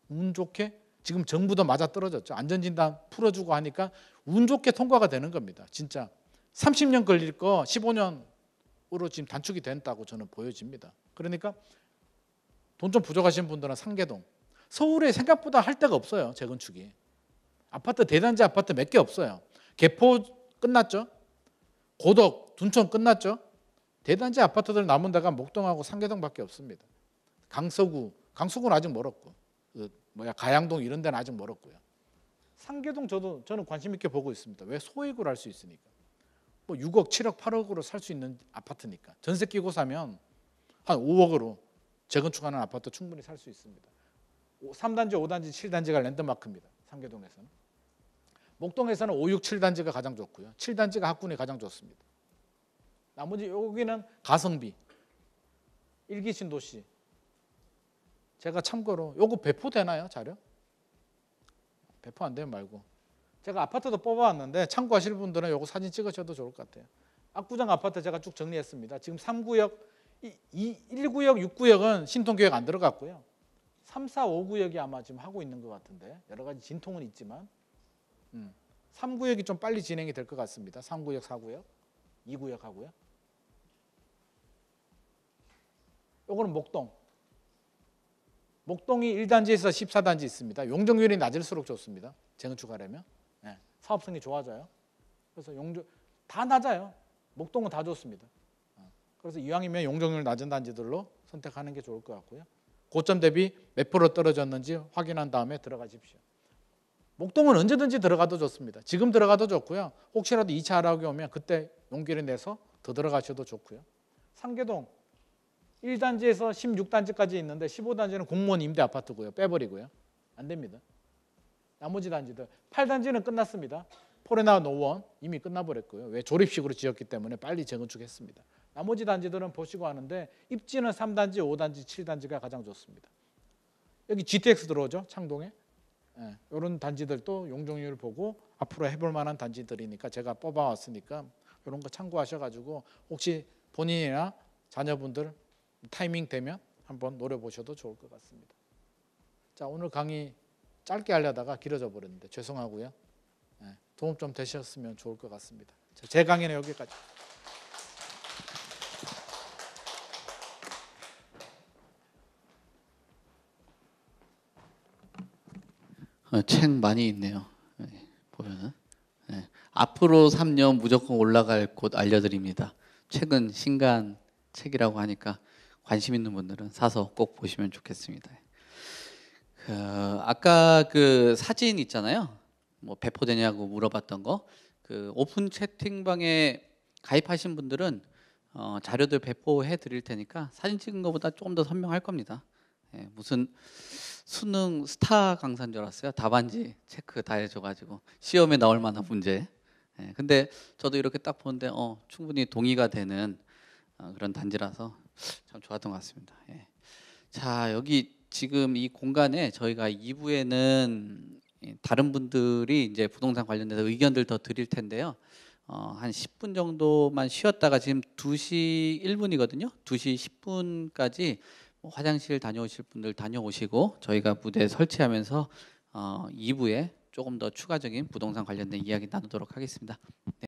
운 좋게 지금 정부도 맞아 떨어졌죠. 안전진단 풀어주고 하니까 운 좋게 통과가 되는 겁니다. 진짜 30년 걸릴 거 15년으로 지금 단축이 된다고 저는 보여집니다. 그러니까 돈 좀 부족하신 분들은 상계동 서울에 생각보다 할 데가 없어요. 재건축이 아파트 대단지 아파트 몇 개 없어요. 개포 끝났죠. 고덕 둔촌 끝났죠. 대단지 아파트들 남은 데가 목동하고 상계동밖에 없습니다. 강서구는 아직 멀었고 가양동 이런 데는 아직 멀었고요. 상계동 저는 관심 있게 보고 있습니다. 왜 소액으로 할 수 있으니까. 뭐 6억, 7억, 8억으로 살 수 있는 아파트니까. 전세 끼고 사면 한 5억으로 재건축하는 아파트 충분히 살 수 있습니다. 3단지, 5단지, 7단지가 랜드마크입니다. 상계동에서는. 목동에서는 5, 6, 7단지가 가장 좋고요. 7단지가 학군이 가장 좋습니다. 나머지 여기는 가성비, 1기 신도시. 제가 참고로 요거 배포되나요? 자료? 배포 안 되면 말고. 제가 아파트도 뽑아왔는데 참고하실 분들은 요거 사진 찍으셔도 좋을 것 같아요. 압구정 아파트 제가 쭉 정리했습니다. 지금 3구역, 1구역, 6구역은 신통계획 안 들어갔고요. 3, 4, 5구역이 아마 지금 하고 있는 것 같은데 여러 가지 진통은 있지만 3구역이 좀 빨리 진행이 될 것 같습니다. 3구역, 4구역, 2구역 하고요. 요거는 목동이 1단지에서 14단지 있습니다. 용적률이 낮을수록 좋습니다. 재건축하려면 사업성이 좋아져요. 그래서 다 낮아요. 목동은 다 좋습니다. 그래서 이왕이면 용적률 낮은 단지들로 선택하는 게 좋을 것 같고요. 고점 대비 몇 프로 떨어졌는지 확인한 다음에 들어가십시오. 목동은 언제든지 들어가도 좋습니다. 지금 들어가도 좋고요. 혹시라도 2차 하락이 오면 그때 용기를 내서 더 들어가셔도 좋고요. 상계동 1단지에서 16단지까지 있는데 15단지는 공무원 임대 아파트고요. 빼버리고요. 안 됩니다. 나머지 단지들 8단지는 끝났습니다. 포레나 노원 이미 끝나버렸고요. 왜? 조립식으로 지었기 때문에 빨리 재건축했습니다. 나머지 단지들은 보시고 하는데 입지는 3단지, 5단지, 7단지가 가장 좋습니다. 여기 GTX 들어오죠. 창동에. 이런 단지들도 용적률을 보고 앞으로 해볼 만한 단지들이니까 제가 뽑아왔으니까 이런 거 참고하셔가지고 혹시 본인이나 자녀분들 타이밍 되면 한번 노려보셔도 좋을 것 같습니다. 자, 오늘 강의 짧게 하려다가 길어져 버렸는데 죄송하고요. 도움 좀 되셨으면 좋을 것 같습니다. 자, 제 강의는 여기까지. 책 많이 있네요. 보면은 앞으로 3년 무조건 올라갈 곳 알려드립니다. 최근 신간 책이라고 하니까 관심 있는 분들은 사서 꼭 보시면 좋겠습니다. 아까 그 사진 있잖아요. 뭐 배포되냐고 물어봤던 거. 그 오픈 채팅방에 가입하신 분들은 자료들 배포해 드릴 테니까 사진 찍은 것보다 조금 더 선명할 겁니다. 무슨 수능 스타 강사인 줄 알았어요. 답안지 체크 다 해줘가지고 시험에 나올 만한 문제. 근데 저도 이렇게 딱 보는데 충분히 동의가 되는 그런 단지라서 참 좋았던 것 같습니다. 자, 여기 지금 이 공간에 저희가 2부에는 다른 분들이 이제 부동산 관련돼서 의견들 더 드릴 텐데요. 한 10분 정도만 쉬었다가 지금 2시 1분이거든요. 2시 10분까지 화장실 다녀오실 분들 다녀오시고 저희가 무대 설치하면서 2부에 조금 더 추가적인 부동산 관련된 이야기 나누도록 하겠습니다.